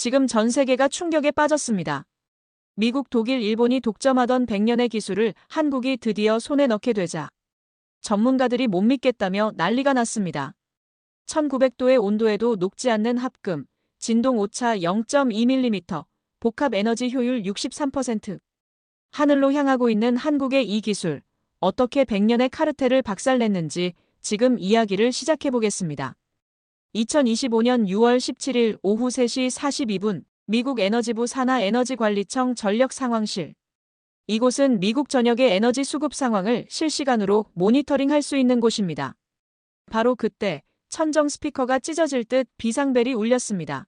지금 전 세계가 충격에 빠졌습니다. 미국, 독일, 일본이 독점하던 100년의 기술을 한국이 드디어 손에 넣게 되자 전문가들이 못 믿겠다며 난리가 났습니다. 1900도의 온도에도 녹지 않는 합금, 진동 오차 0.2mm, 복합 에너지 효율 63%. 하늘로 향하고 있는 한국의 이 기술, 어떻게 100년의 카르텔을 박살냈는지 지금 이야기를 시작해보겠습니다. 2025년 6월 17일 오후 3시 42분 미국 에너지부 산하에너지관리청 전력 상황실. 이곳은 미국 전역의 에너지 수급 상황을 실시간으로 모니터링할 수 있는 곳입니다. 바로 그때 천정 스피커가 찢어질 듯 비상벨이 울렸습니다.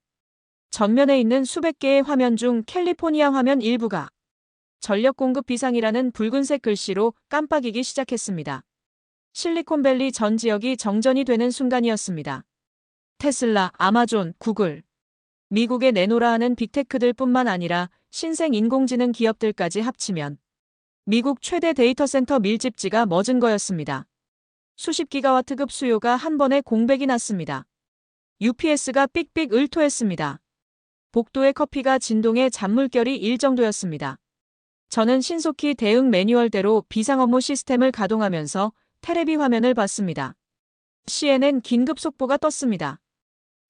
전면에 있는 수백 개의 화면 중 캘리포니아 화면 일부가 전력 공급 비상이라는 붉은색 글씨로 깜빡이기 시작했습니다. 실리콘밸리 전 지역이 정전이 되는 순간이었습니다. 테슬라, 아마존, 구글, 미국의 내노라 하는 빅테크들 뿐만 아니라 신생 인공지능 기업들까지 합치면 미국 최대 데이터 센터 밀집지가 멎은 거였습니다. 수십 기가와트급 수요가 한 번에 공백이 났습니다. UPS가 삑삑 을토했습니다. 복도의 커피가 진동에 잔물결이 일 정도였습니다. 저는 신속히 대응 매뉴얼대로 비상 업무 시스템을 가동하면서 테레비 화면을 봤습니다. CNN 긴급 속보가 떴습니다.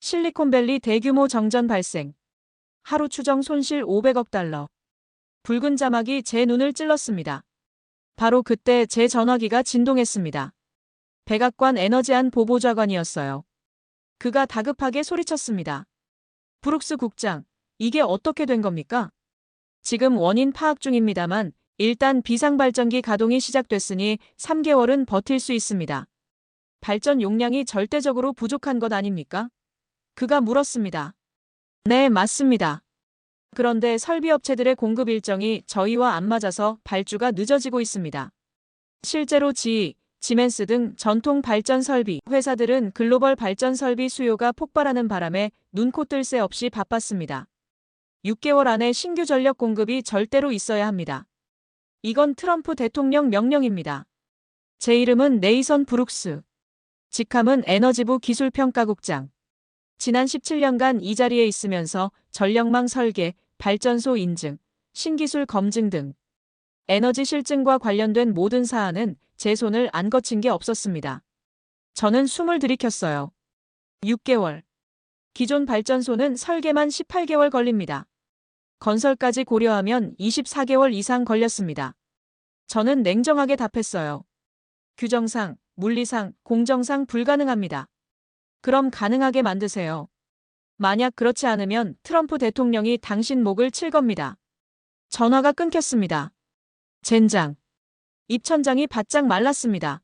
실리콘밸리 대규모 정전 발생. 하루 추정 손실 500억 달러. 붉은 자막이 제 눈을 찔렀습니다. 바로 그때 제 전화기가 진동했습니다. 백악관 에너지안 보보좌관이었어요. 그가 다급하게 소리쳤습니다. 브룩스 국장, 이게 어떻게 된 겁니까? 지금 원인 파악 중입니다만 일단 비상발전기 가동이 시작됐으니 3개월은 버틸 수 있습니다. 발전 용량이 절대적으로 부족한 것 아닙니까? 그가 물었습니다. 네, 맞습니다. 그런데 설비업체들의 공급 일정이 저희와 안 맞아서 발주가 늦어지고 있습니다. 실제로 GE, 지멘스 등 전통 발전 설비 회사들은 글로벌 발전 설비 수요가 폭발하는 바람에 눈코 뜰 새 없이 바빴습니다. 6개월 안에 신규 전력 공급이 절대로 있어야 합니다. 이건 트럼프 대통령 명령입니다. 제 이름은 네이선 브룩스. 직함은 에너지부 기술평가국장. 지난 17년간 이 자리에 있으면서 전력망 설계, 발전소 인증, 신기술 검증 등 에너지 실증과 관련된 모든 사안은 제 손을 안 거친 게 없었습니다. 저는 숨을 들이켰어요. 6개월. 기존 발전소는 설계만 18개월 걸립니다. 건설까지 고려하면 24개월 이상 걸렸습니다. 저는 냉정하게 답했어요. 규정상, 물리상, 공정상 불가능합니다. 그럼 가능하게 만드세요. 만약 그렇지 않으면 트럼프 대통령이 당신 목을 칠 겁니다. 전화가 끊겼습니다. 젠장. 입천장이 바짝 말랐습니다.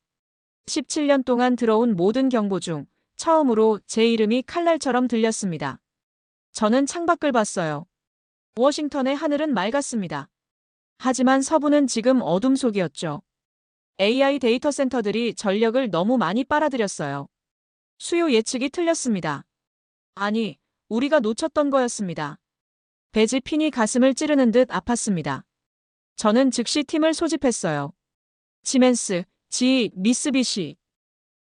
17년 동안 들어온 모든 경보 중 처음으로 제 이름이 칼날처럼 들렸습니다. 저는 창밖을 봤어요. 워싱턴의 하늘은 맑았습니다. 하지만 서부는 지금 어둠 속이었죠. AI 데이터 센터들이 전력을 너무 많이 빨아들였어요. 수요 예측이 틀렸습니다. 아니, 우리가 놓쳤던 거였습니다. 배지 핀이 가슴을 찌르는 듯 아팠습니다. 저는 즉시 팀을 소집했어요. 시멘스, GE, 미쓰비시.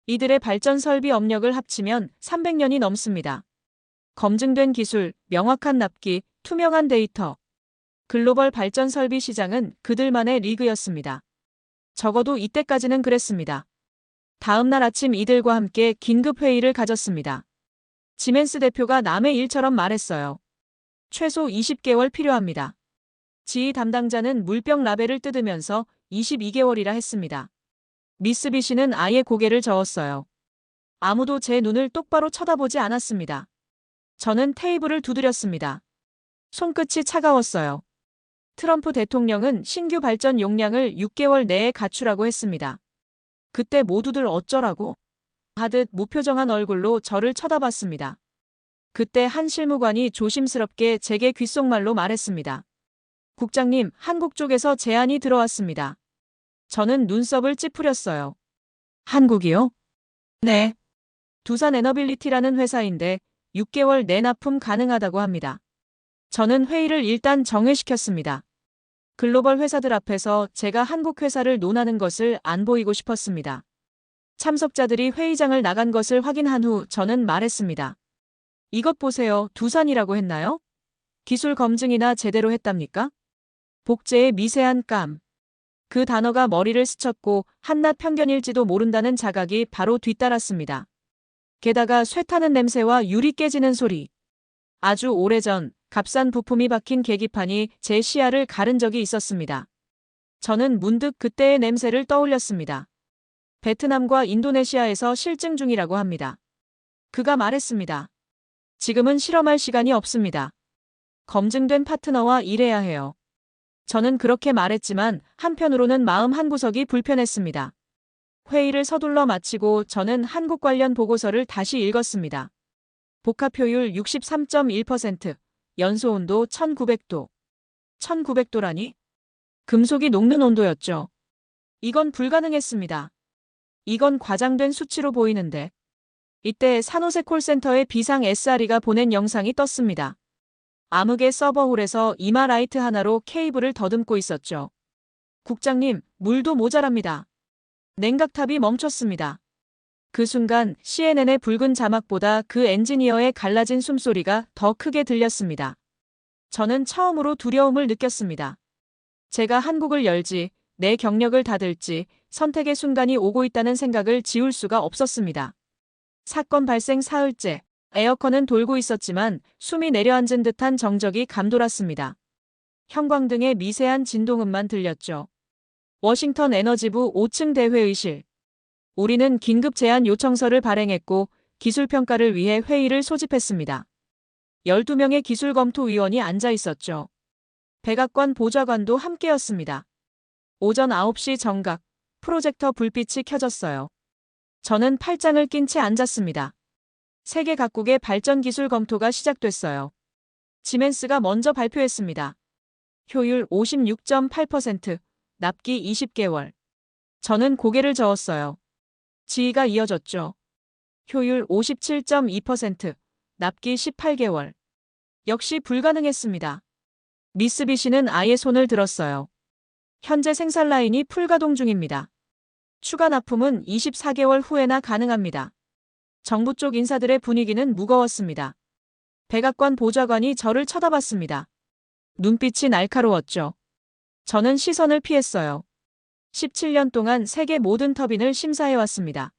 이들의 발전 설비 업력을 합치면 300년이 넘습니다. 검증된 기술, 명확한 납기, 투명한 데이터. 글로벌 발전 설비 시장은 그들만의 리그였습니다. 적어도 이때까지는 그랬습니다. 다음 날 아침 이들과 함께 긴급 회의를 가졌습니다. 지멘스 대표가 남의 일처럼 말했어요. 최소 20개월 필요합니다. GE 담당자는 물병 라벨을 뜯으면서 22개월이라 했습니다. 미쓰비시는 아예 고개를 저었어요. 아무도 제 눈을 똑바로 쳐다보지 않았습니다. 저는 테이블을 두드렸습니다. 손끝이 차가웠어요. 트럼프 대통령은 신규 발전 용량을 6개월 내에 갖추라고 했습니다. 그때 모두들 어쩌라고 하듯 무표정한 얼굴로 저를 쳐다봤습니다. 그때 한 실무관이 조심스럽게 제게 귓속말로 말했습니다. 국장님, 한국 쪽에서 제안이 들어왔습니다. 저는 눈썹을 찌푸렸어요. 한국이요? 네. 두산 에너빌리티라는 회사인데 6개월 내 납품 가능하다고 합니다. 저는 회의를 일단 정회시켰습니다. 글로벌 회사들 앞에서 제가 한국 회사를 논하는 것을 안 보이고 싶었습니다. 참석자들이 회의장을 나간 것을 확인한 후 저는 말했습니다. 이것 보세요. 두산이라고 했나요? 기술 검증이나 제대로 했답니까? 복제의 미세한 감. 그 단어가 머리를 스쳤고 한낱 편견일지도 모른다는 자각이 바로 뒤따랐습니다. 게다가 쇠타는 냄새와 유리 깨지는 소리. 아주 오래전 값싼 부품이 박힌 계기판이 제 시야를 가른 적이 있었습니다. 저는 문득 그때의 냄새를 떠올렸습니다. 베트남과 인도네시아에서 실증 중이라고 합니다. 그가 말했습니다. 지금은 실험할 시간이 없습니다. 검증된 파트너와 일해야 해요. 저는 그렇게 말했지만 한편으로는 마음 한구석이 불편했습니다. 회의를 서둘러 마치고 저는 한국 관련 보고서를 다시 읽었습니다. 복합효율 63.1%, 연소온도 1900도. 1900도라니? 금속이 녹는 온도였죠. 이건 불가능했습니다. 이건 과장된 수치로 보이는데. 이때 산호세 콜센터의 비상 SRE가 보낸 영상이 떴습니다. 암흑의 서버홀에서 이마 라이트 하나로 케이블을 더듬고 있었죠. 국장님, 물도 모자랍니다. 냉각탑이 멈췄습니다. 그 순간 CNN의 붉은 자막보다 그 엔지니어의 갈라진 숨소리가 더 크게 들렸습니다. 저는 처음으로 두려움을 느꼈습니다. 제가 한국을 열지, 내 경력을 닫을지 선택의 순간이 오고 있다는 생각을 지울 수가 없었습니다. 사건 발생 사흘째, 에어컨은 돌고 있었지만 숨이 내려앉은 듯한 정적이 감돌았습니다. 형광등의 미세한 진동음만 들렸죠. 워싱턴 에너지부 5층 대회의실. 우리는 긴급 제안 요청서를 발행했고 기술평가를 위해 회의를 소집했습니다. 12명의 기술검토위원이 앉아 있었죠. 백악관 보좌관도 함께였습니다. 오전 9시 정각, 프로젝터 불빛이 켜졌어요. 저는 팔짱을 낀 채 앉았습니다. 세계 각국의 발전 기술 검토가 시작됐어요. 지멘스가 먼저 발표했습니다. 효율 56.8%, 납기 20개월. 저는 고개를 저었어요. 지휘가 이어졌죠. 효율 57.2%, 납기 18개월. 역시 불가능했습니다. 미쓰비시는 아예 손을 들었어요. 현재 생산 라인이 풀가동 중입니다. 추가 납품은 24개월 후에나 가능합니다. 정부 쪽 인사들의 분위기는 무거웠습니다. 백악관 보좌관이 저를 쳐다봤습니다. 눈빛이 날카로웠죠. 저는 시선을 피했어요. 17년 동안 세계 모든 터빈을 심사해왔습니다.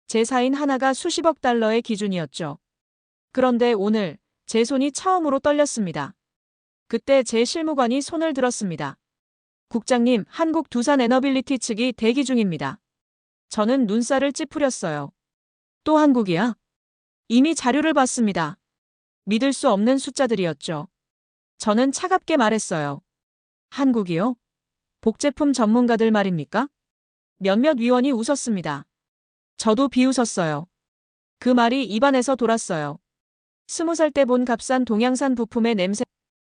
제 사인 하나가 수십억 달러의 기준이었죠. 그런데 오늘 제 손이 처음으로 떨렸습니다. 그때 제 실무관이 손을 들었습니다. 국장님, 한국 두산 에너빌리티 측이 대기 중입니다. 저는 눈살을 찌푸렸어요. 또 한국이야? 이미 자료를 봤습니다. 믿을 수 없는 숫자들이었죠. 저는 차갑게 말했어요. 한국이요? 복제품 전문가들 말입니까? 몇몇 위원이 웃었습니다. 저도 비웃었어요. 그 말이 입안에서 돌았어요. 20살 때 본 값싼 동양산 부품의 냄새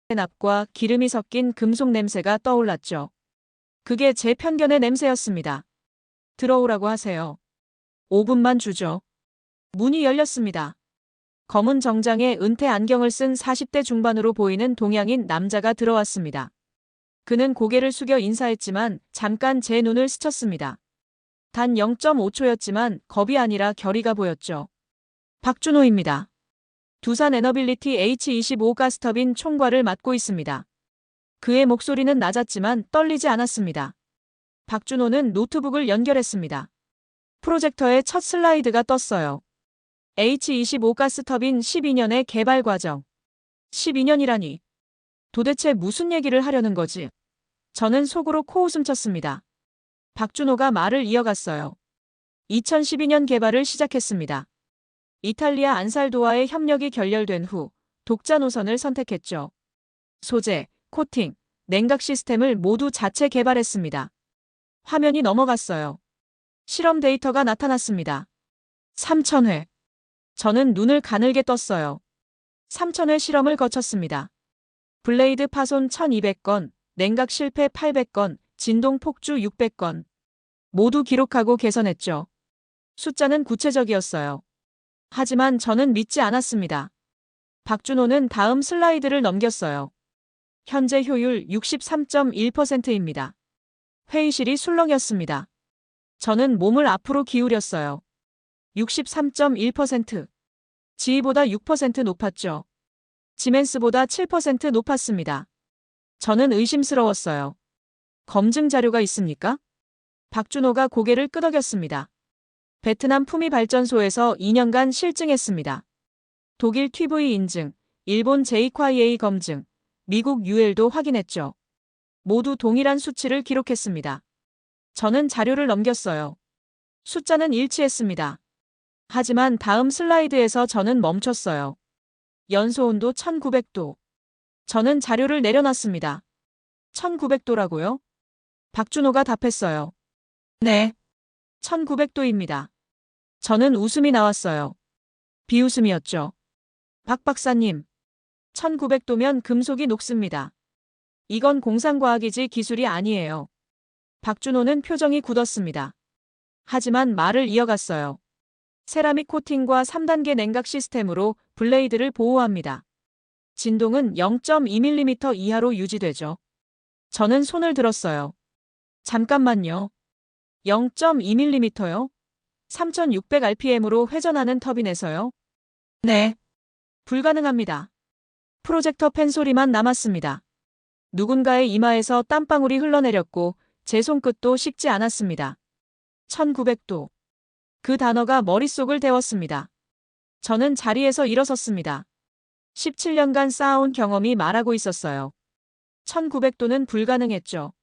납과 기름이 섞인 금속 냄새가 떠올랐죠. 그게 제 편견의 냄새였습니다. 들어오라고 하세요. 5분만 주죠. 문이 열렸습니다. 검은 정장에 은퇴 안경을 쓴 40대 중반으로 보이는 동양인 남자가 들어왔습니다. 그는 고개를 숙여 인사했지만 잠깐 제 눈을 스쳤습니다. 단 0.5초였지만 겁이 아니라 결의가 보였죠. 박준호입니다. 두산 에너빌리티 H25 가스터빈 총괄을 맡고 있습니다. 그의 목소리는 낮았지만 떨리지 않았습니다. 박준호는 노트북을 연결했습니다. 프로젝터에 첫 슬라이드가 떴어요. H25 가스터빈 12년의 개발 과정. 12년이라니. 도대체 무슨 얘기를 하려는 거지? 저는 속으로 코웃음 쳤습니다. 박준호가 말을 이어갔어요. 2012년 개발을 시작했습니다. 이탈리아 안살도와의 협력이 결렬된 후 독자 노선을 선택했죠. 소재, 코팅, 냉각 시스템을 모두 자체 개발했습니다. 화면이 넘어갔어요. 실험 데이터가 나타났습니다. 3,000회. 저는 눈을 가늘게 떴어요. 3,000회 실험을 거쳤습니다. 블레이드 파손 1,200건, 냉각 실패 800건, 진동 폭주 600건. 모두 기록하고 개선했죠. 숫자는 구체적이었어요. 하지만 저는 믿지 않았습니다. 박준호는 다음 슬라이드를 넘겼어요. 현재 효율 63.1%입니다. 회의실이 술렁였습니다. 저는 몸을 앞으로 기울였어요. 63.1%. 지휘보다 6% 높았죠. 지멘스보다 7% 높았습니다. 저는 의심스러웠어요. 검증 자료가 있습니까? 박준호가 고개를 끄덕였습니다. 베트남 품위발전소에서 2년간 실증했습니다. 독일 TV 인증, 일본 JQIA 검증, 미국 UL도 확인했죠. 모두 동일한 수치를 기록했습니다. 저는 자료를 넘겼어요. 숫자는 일치했습니다. 하지만 다음 슬라이드에서 저는 멈췄어요. 연소온도 1900도. 저는 자료를 내려놨습니다. 1900도라고요? 박준호가 답했어요. 네. 1900도입니다. 저는 웃음이 나왔어요. 비웃음이었죠. 박 박사님. 1900도면 금속이 녹습니다. 이건 공상과학이지 기술이 아니에요. 박준호는 표정이 굳었습니다. 하지만 말을 이어갔어요. 세라믹 코팅과 3단계 냉각 시스템으로 블레이드를 보호합니다. 진동은 0.2mm 이하로 유지되죠. 저는 손을 들었어요. 잠깐만요. 0.2mm요? 3600rpm으로 회전하는 터빈에서요? 네. 불가능합니다. 프로젝터 펜 소리만 남았습니다. 누군가의 이마에서 땀방울이 흘러내렸고 제 손끝도 식지 않았습니다. 1900도. 그 단어가 머릿속을 데웠습니다. 저는 자리에서 일어섰습니다. 17년간 쌓아온 경험이 말하고 있었어요. 1900도는 불가능했죠.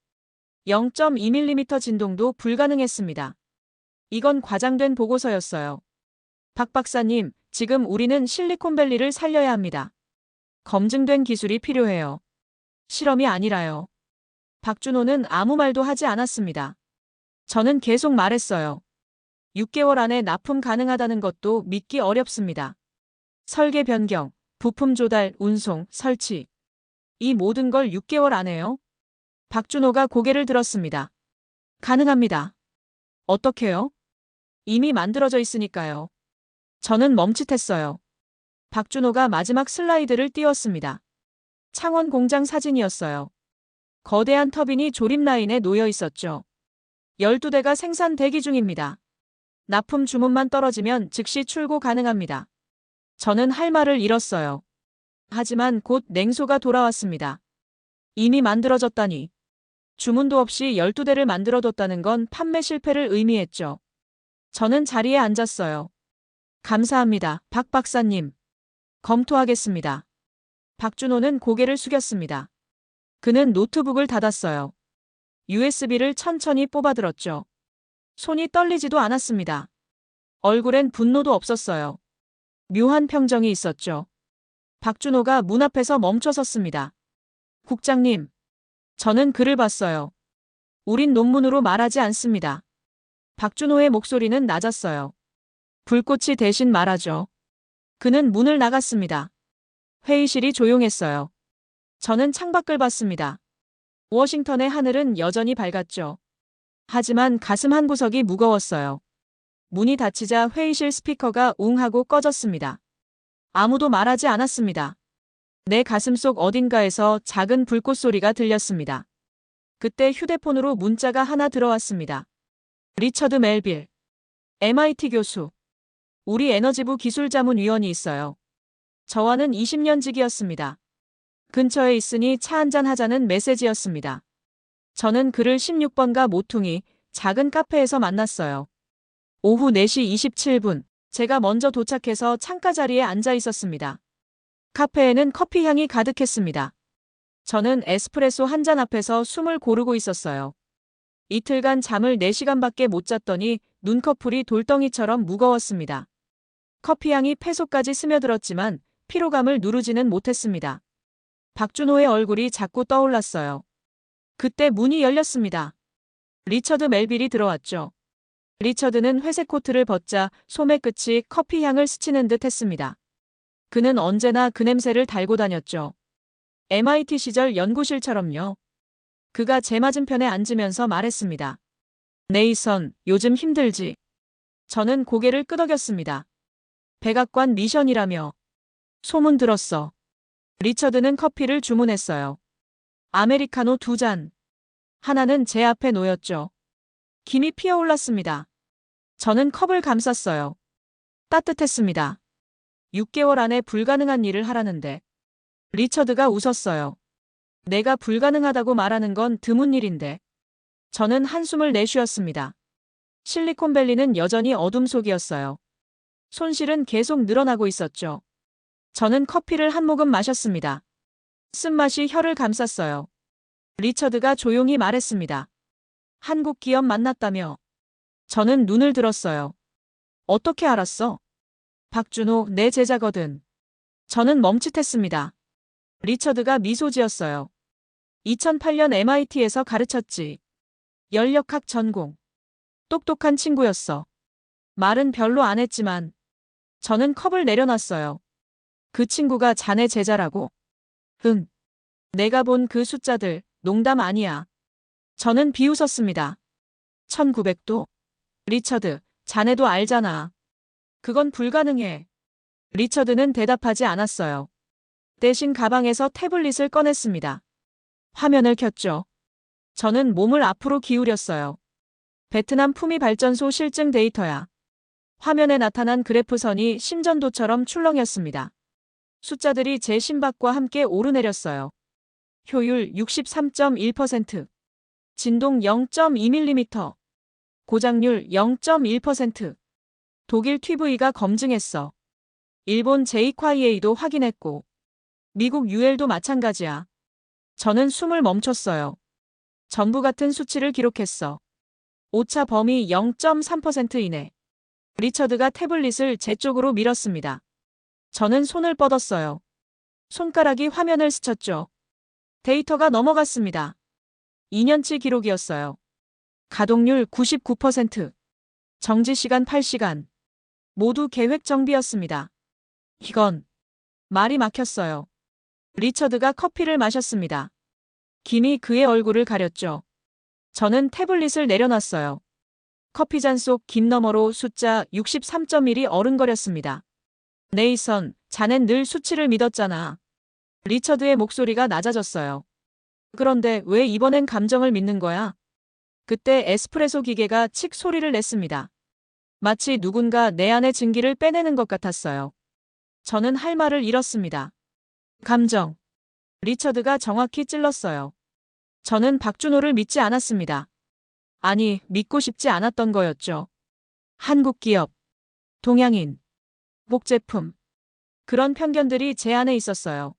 0.2mm 진동도 불가능했습니다. 이건 과장된 보고서였어요. 박 박사님, 지금 우리는 실리콘밸리를 살려야 합니다. 검증된 기술이 필요해요. 실험이 아니라요. 박준호는 아무 말도 하지 않았습니다. 저는 계속 말했어요. 6개월 안에 납품 가능하다는 것도 믿기 어렵습니다. 설계 변경, 부품 조달, 운송, 설치. 이 모든 걸 6개월 안에요? 박준호가 고개를 들었습니다. 가능합니다. 어떻게요? 이미 만들어져 있으니까요. 저는 멈칫했어요. 박준호가 마지막 슬라이드를 띄웠습니다. 창원 공장 사진이었어요. 거대한 터빈이 조립 라인에 놓여 있었죠. 12대가 생산 대기 중입니다. 납품 주문만 떨어지면 즉시 출고 가능합니다. 저는 할 말을 잃었어요. 하지만 곧 냉소가 돌아왔습니다. 이미 만들어졌다니. 주문도 없이 12대를 만들어뒀다는 건 판매 실패를 의미했죠. 저는 자리에 앉았어요. 감사합니다, 박 박사님. 검토하겠습니다. 박준호는 고개를 숙였습니다. 그는 노트북을 닫았어요. USB를 천천히 뽑아들었죠. 손이 떨리지도 않았습니다. 얼굴엔 분노도 없었어요. 묘한 평정이 있었죠. 박준호가 문 앞에서 멈춰 섰습니다. 국장님. 저는 그를 봤어요. 우린 논문으로 말하지 않습니다. 박준호의 목소리는 낮았어요. 불꽃이 대신 말하죠. 그는 문을 나갔습니다. 회의실이 조용했어요. 저는 창밖을 봤습니다. 워싱턴의 하늘은 여전히 밝았죠. 하지만 가슴 한 구석이 무거웠어요. 문이 닫히자 회의실 스피커가 웅 하고 꺼졌습니다. 아무도 말하지 않았습니다. 내 가슴속 어딘가에서 작은 불꽃 소리가 들렸습니다. 그때 휴대폰으로 문자가 하나 들어왔습니다. 리처드 멜빌. MIT 교수. 우리 에너지부 기술자문위원이 있어요. 저와는 20년 지기였습니다. 근처에 있으니 차 한잔 하자는 메시지였습니다. 저는 그를 16번가 모퉁이 작은 카페에서 만났어요. 오후 4시 27분, 제가 먼저 도착해서 창가 자리에 앉아 있었습니다. 카페에는 커피 향이 가득했습니다. 저는 에스프레소 한 잔 앞에서 숨을 고르고 있었어요. 이틀간 잠을 4시간밖에 못 잤더니 눈꺼풀이 돌덩이처럼 무거웠습니다. 커피 향이 폐속까지 스며들었지만 피로감을 누르지는 못했습니다. 박준호의 얼굴이 자꾸 떠올랐어요. 그때 문이 열렸습니다. 리처드 멜빌이 들어왔죠. 리처드는 회색 코트를 벗자 소매 끝이 커피 향을 스치는 듯 했습니다. 그는 언제나 그 냄새를 달고 다녔죠. MIT 시절 연구실처럼요. 그가 제 맞은편에 앉으면서 말했습니다. 네이선, 요즘 힘들지? 저는 고개를 끄덕였습니다. 백악관 미션이라며. 소문 들었어. 리처드는 커피를 주문했어요. 아메리카노 2잔. 하나는 제 앞에 놓였죠. 김이 피어올랐습니다. 저는 컵을 감쌌어요. 따뜻했습니다. 6개월 안에 불가능한 일을 하라는데. 리처드가 웃었어요. 내가 불가능하다고 말하는 건 드문 일인데. 저는 한숨을 내쉬었습니다. 실리콘밸리는 여전히 어둠 속이었어요. 손실은 계속 늘어나고 있었죠. 저는 커피를 한 모금 마셨습니다. 쓴맛이 혀를 감쌌어요. 리처드가 조용히 말했습니다. 한국 기업 만났다며. 저는 눈을 들었어요. 어떻게 알았어? 박준호, 내 제자거든. 저는 멈칫했습니다. 리처드가 미소 지었어요. 2008년 MIT에서 가르쳤지. 연력학 전공. 똑똑한 친구였어. 말은 별로 안 했지만 저는 컵을 내려놨어요. 그 친구가 자네 제자라고? 응. 내가 본 그 숫자들 농담 아니야. 저는 비웃었습니다. 1900도? 리처드, 자네도 알잖아. 그건 불가능해. 리처드는 대답하지 않았어요. 대신 가방에서 태블릿을 꺼냈습니다. 화면을 켰죠. 저는 몸을 앞으로 기울였어요. 베트남 품위발전소 실증 데이터야. 화면에 나타난 그래프선이 심전도처럼 출렁였습니다. 숫자들이 제 심박과 함께 오르내렸어요. 효율 63.1%, 진동 0.2mm, 고장률 0.1%. 독일 TV가 검증했어. 일본 제이콰이에이도 확인했고, 미국 UL도 마찬가지야. 저는 숨을 멈췄어요. 전부 같은 수치를 기록했어. 오차 범위 0.3% 이내. 리처드가 태블릿을 제 쪽으로 밀었습니다. 저는 손을 뻗었어요. 손가락이 화면을 스쳤죠. 데이터가 넘어갔습니다. 2년치 기록이었어요. 가동률 99%. 정지시간 8시간. 모두 계획 정비였습니다. 이건 말이 막혔어요. 리처드가 커피를 마셨습니다. 김이 그의 얼굴을 가렸죠. 저는 태블릿을 내려놨어요. 커피잔 속 김 너머로 숫자 63.1이 어른거렸습니다. 네이선, 자넨 늘 수치를 믿었잖아. 리처드의 목소리가 낮아졌어요. 그런데 왜 이번엔 감정을 믿는 거야? 그때 에스프레소 기계가 칙 소리를 냈습니다. 마치 누군가 내 안의 증기를 빼내는 것 같았어요. 저는 할 말을 잃었습니다. 감정. 리처드가 정확히 찔렀어요. 저는 박준호를 믿지 않았습니다. 아니, 믿고 싶지 않았던 거였죠. 한국 기업, 동양인, 목제품. 그런 편견들이 제 안에 있었어요.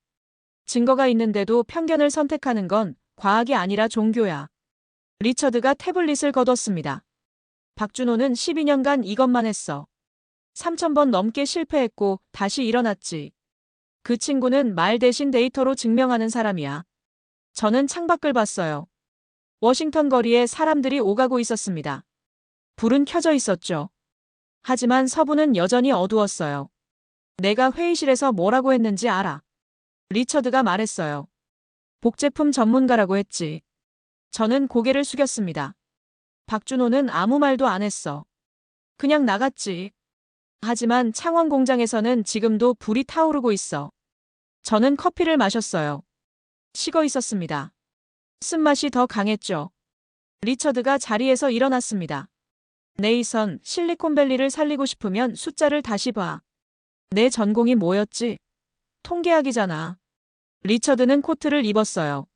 증거가 있는데도 편견을 선택하는 건 과학이 아니라 종교야. 리처드가 태블릿을 거뒀습니다. 박준호는 12년간 이것만 했어. 3,000번 넘게 실패했고 다시 일어났지. 그 친구는 말 대신 데이터로 증명하는 사람이야. 저는 창밖을 봤어요. 워싱턴 거리에 사람들이 오가고 있었습니다. 불은 켜져 있었죠. 하지만 서부는 여전히 어두웠어요. 내가 회의실에서 뭐라고 했는지 알아. 리처드가 말했어요. 복제품 전문가라고 했지. 저는 고개를 숙였습니다. 박준호는 아무 말도 안 했어. 그냥 나갔지. 하지만 창원 공장에서는 지금도 불이 타오르고 있어. 저는 커피를 마셨어요. 식어 있었습니다. 쓴맛이 더 강했죠. 리처드가 자리에서 일어났습니다. 네이선, 실리콘밸리를 살리고 싶으면 숫자를 다시 봐. 내 전공이 뭐였지? 통계학이잖아. 리처드는 코트를 입었어요.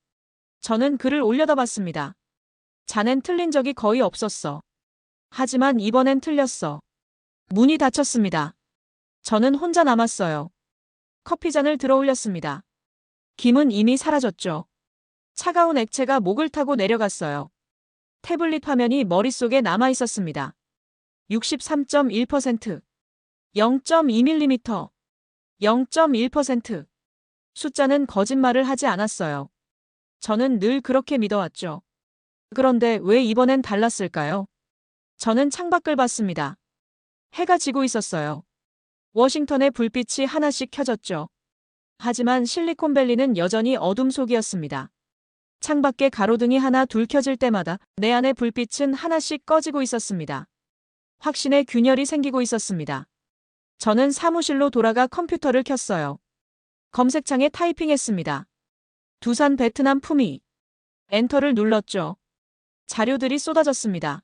저는 그를 올려다봤습니다. 자넨 틀린 적이 거의 없었어. 하지만 이번엔 틀렸어. 문이 닫혔습니다. 저는 혼자 남았어요. 커피잔을 들어 올렸습니다. 김은 이미 사라졌죠. 차가운 액체가 목을 타고 내려갔어요. 태블릿 화면이 머릿속에 남아 있었습니다. 63.1%, 0.2mm, 0.1%. 숫자는 거짓말을 하지 않았어요. 저는 늘 그렇게 믿어왔죠. 그런데 왜 이번엔 달랐을까요? 저는 창밖을 봤습니다. 해가 지고 있었어요. 워싱턴의 불빛이 하나씩 켜졌죠. 하지만 실리콘밸리는 여전히 어둠 속이었습니다. 창밖에 가로등이 하나 둘 켜질 때마다 내 안의 불빛은 하나씩 꺼지고 있었습니다. 확신의 균열이 생기고 있었습니다. 저는 사무실로 돌아가 컴퓨터를 켰어요. 검색창에 타이핑했습니다. 두산 베트남 품위. 엔터를 눌렀죠. 자료들이 쏟아졌습니다.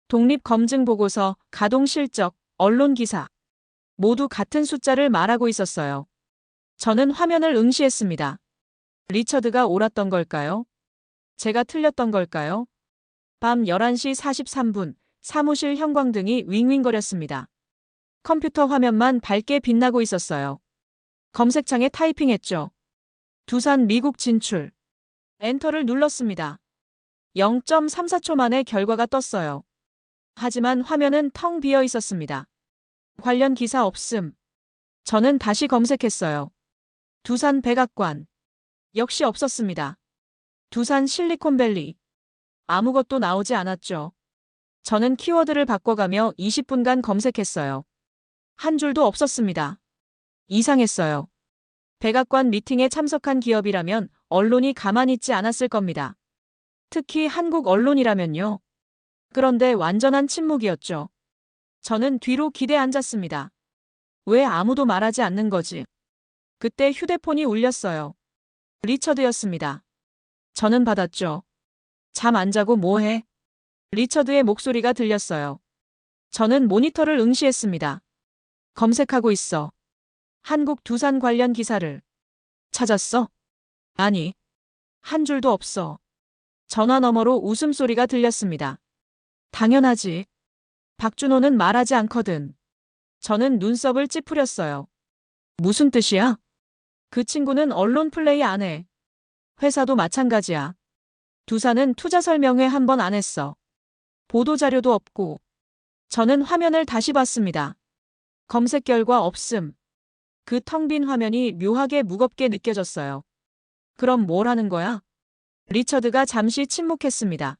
독립검증보고서, 가동실적, 언론기사. 모두 같은 숫자를 말하고 있었어요. 저는 화면을 응시했습니다. 리처드가 옳았던 걸까요? 제가 틀렸던 걸까요? 밤 11시 43분, 사무실 형광등이 윙윙거렸습니다. 컴퓨터 화면만 밝게 빛나고 있었어요. 검색창에 타이핑했죠. 두산 미국 진출. 엔터를 눌렀습니다. 0.34초 만에 결과가 떴어요. 하지만 화면은 텅 비어 있었습니다. 관련 기사 없음. 저는 다시 검색했어요. 두산 백악관. 역시 없었습니다. 두산 실리콘밸리. 아무것도 나오지 않았죠. 저는 키워드를 바꿔가며 20분간 검색했어요. 한 줄도 없었습니다. 이상했어요. 백악관 미팅에 참석한 기업이라면 언론이 가만히 있지 않았을 겁니다. 특히 한국 언론이라면요. 그런데 완전한 침묵이었죠. 저는 뒤로 기대 앉았습니다. 왜 아무도 말하지 않는 거지? 그때 휴대폰이 울렸어요. 리처드였습니다. 저는 받았죠. 잠 안 자고 뭐 해? 리처드의 목소리가 들렸어요. 저는 모니터를 응시했습니다. 검색하고 있어. 한국 두산 관련 기사를. 찾았어? 아니. 한 줄도 없어. 전화 너머로 웃음소리가 들렸습니다. 당연하지. 박준호는 말하지 않거든. 저는 눈썹을 찌푸렸어요. 무슨 뜻이야? 그 친구는 언론 플레이 안 해. 회사도 마찬가지야. 두산은 투자 설명회 한 번 안 했어. 보도자료도 없고. 저는 화면을 다시 봤습니다. 검색 결과 없음. 그 텅 빈 화면이 묘하게 무겁게 느껴졌어요. 그럼 뭘 하는 거야? 리처드가 잠시 침묵했습니다.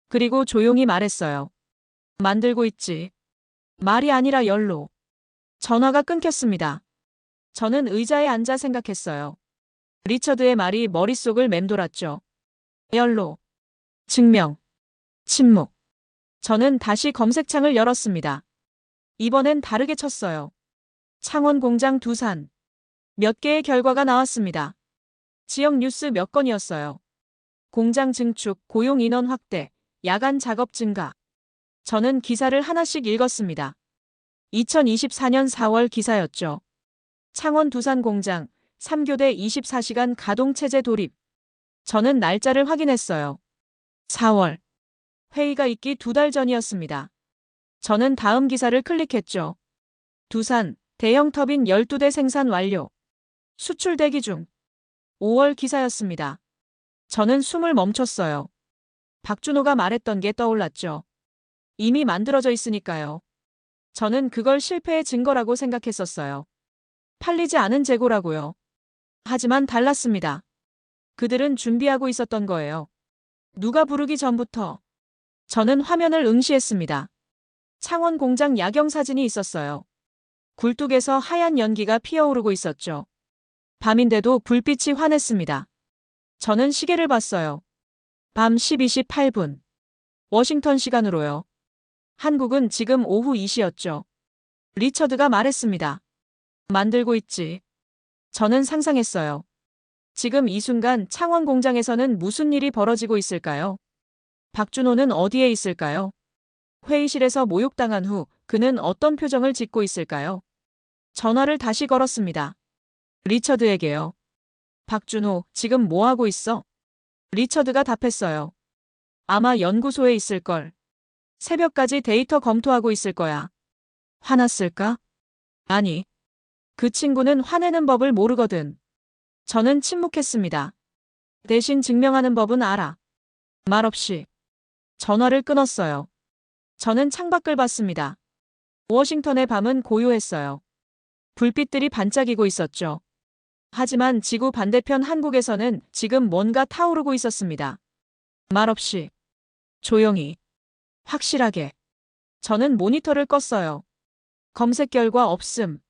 그리고 조용히 말했어요. 만들고 있지. 말이 아니라 연로. 전화가 끊겼습니다. 저는 의자에 앉아 생각했어요. 리처드의 말이 머릿속을 맴돌았죠. 연로. 증명. 침묵. 저는 다시 검색창을 열었습니다. 이번엔 다르게 쳤어요. 창원 공장 두산. 몇 개의 결과가 나왔습니다. 지역 뉴스 몇 건이었어요. 공장 증축, 고용 인원 확대, 야간 작업 증가. 저는 기사를 하나씩 읽었습니다. 2024년 4월 기사였죠. 창원 두산 공장, 3교대 24시간 가동체제 도입. 저는 날짜를 확인했어요. 4월. 회의가 있기 2달 전이었습니다. 저는 다음 기사를 클릭했죠. 두산, 대형 터빈 12대 생산 완료. 수출 대기 중. 5월 기사였습니다. 저는 숨을 멈췄어요. 박준호가 말했던 게 떠올랐죠. 이미 만들어져 있으니까요. 저는 그걸 실패의 증거라고 생각했었어요. 팔리지 않은 재고라고요. 하지만 달랐습니다. 그들은 준비하고 있었던 거예요. 누가 부르기 전부터. 저는 화면을 응시했습니다. 창원 공장 야경 사진이 있었어요. 굴뚝에서 하얀 연기가 피어오르고 있었죠. 밤인데도 불빛이 환했습니다. 저는 시계를 봤어요. 밤 12시 8분. 워싱턴 시간으로요. 한국은 지금 오후 2시였죠. 리처드가 말했습니다. 만들고 있지. 저는 상상했어요. 지금 이 순간 창원 공장에서는 무슨 일이 벌어지고 있을까요? 박준호는 어디에 있을까요? 회의실에서 모욕당한 후 그는 어떤 표정을 짓고 있을까요? 전화를 다시 걸었습니다. 리처드에게요. 박준호, 지금 뭐 하고 있어? 리처드가 답했어요. 아마 연구소에 있을걸. 새벽까지 데이터 검토하고 있을 거야. 화났을까? 아니. 그 친구는 화내는 법을 모르거든. 저는 침묵했습니다. 대신 증명하는 법은 알아. 말없이. 전화를 끊었어요. 저는 창밖을 봤습니다. 워싱턴의 밤은 고요했어요. 불빛들이 반짝이고 있었죠. 하지만 지구 반대편 한국에서는 지금 뭔가 타오르고 있었습니다. 말없이. 조용히. 확실하게. 저는 모니터를 껐어요. 검색 결과 없음.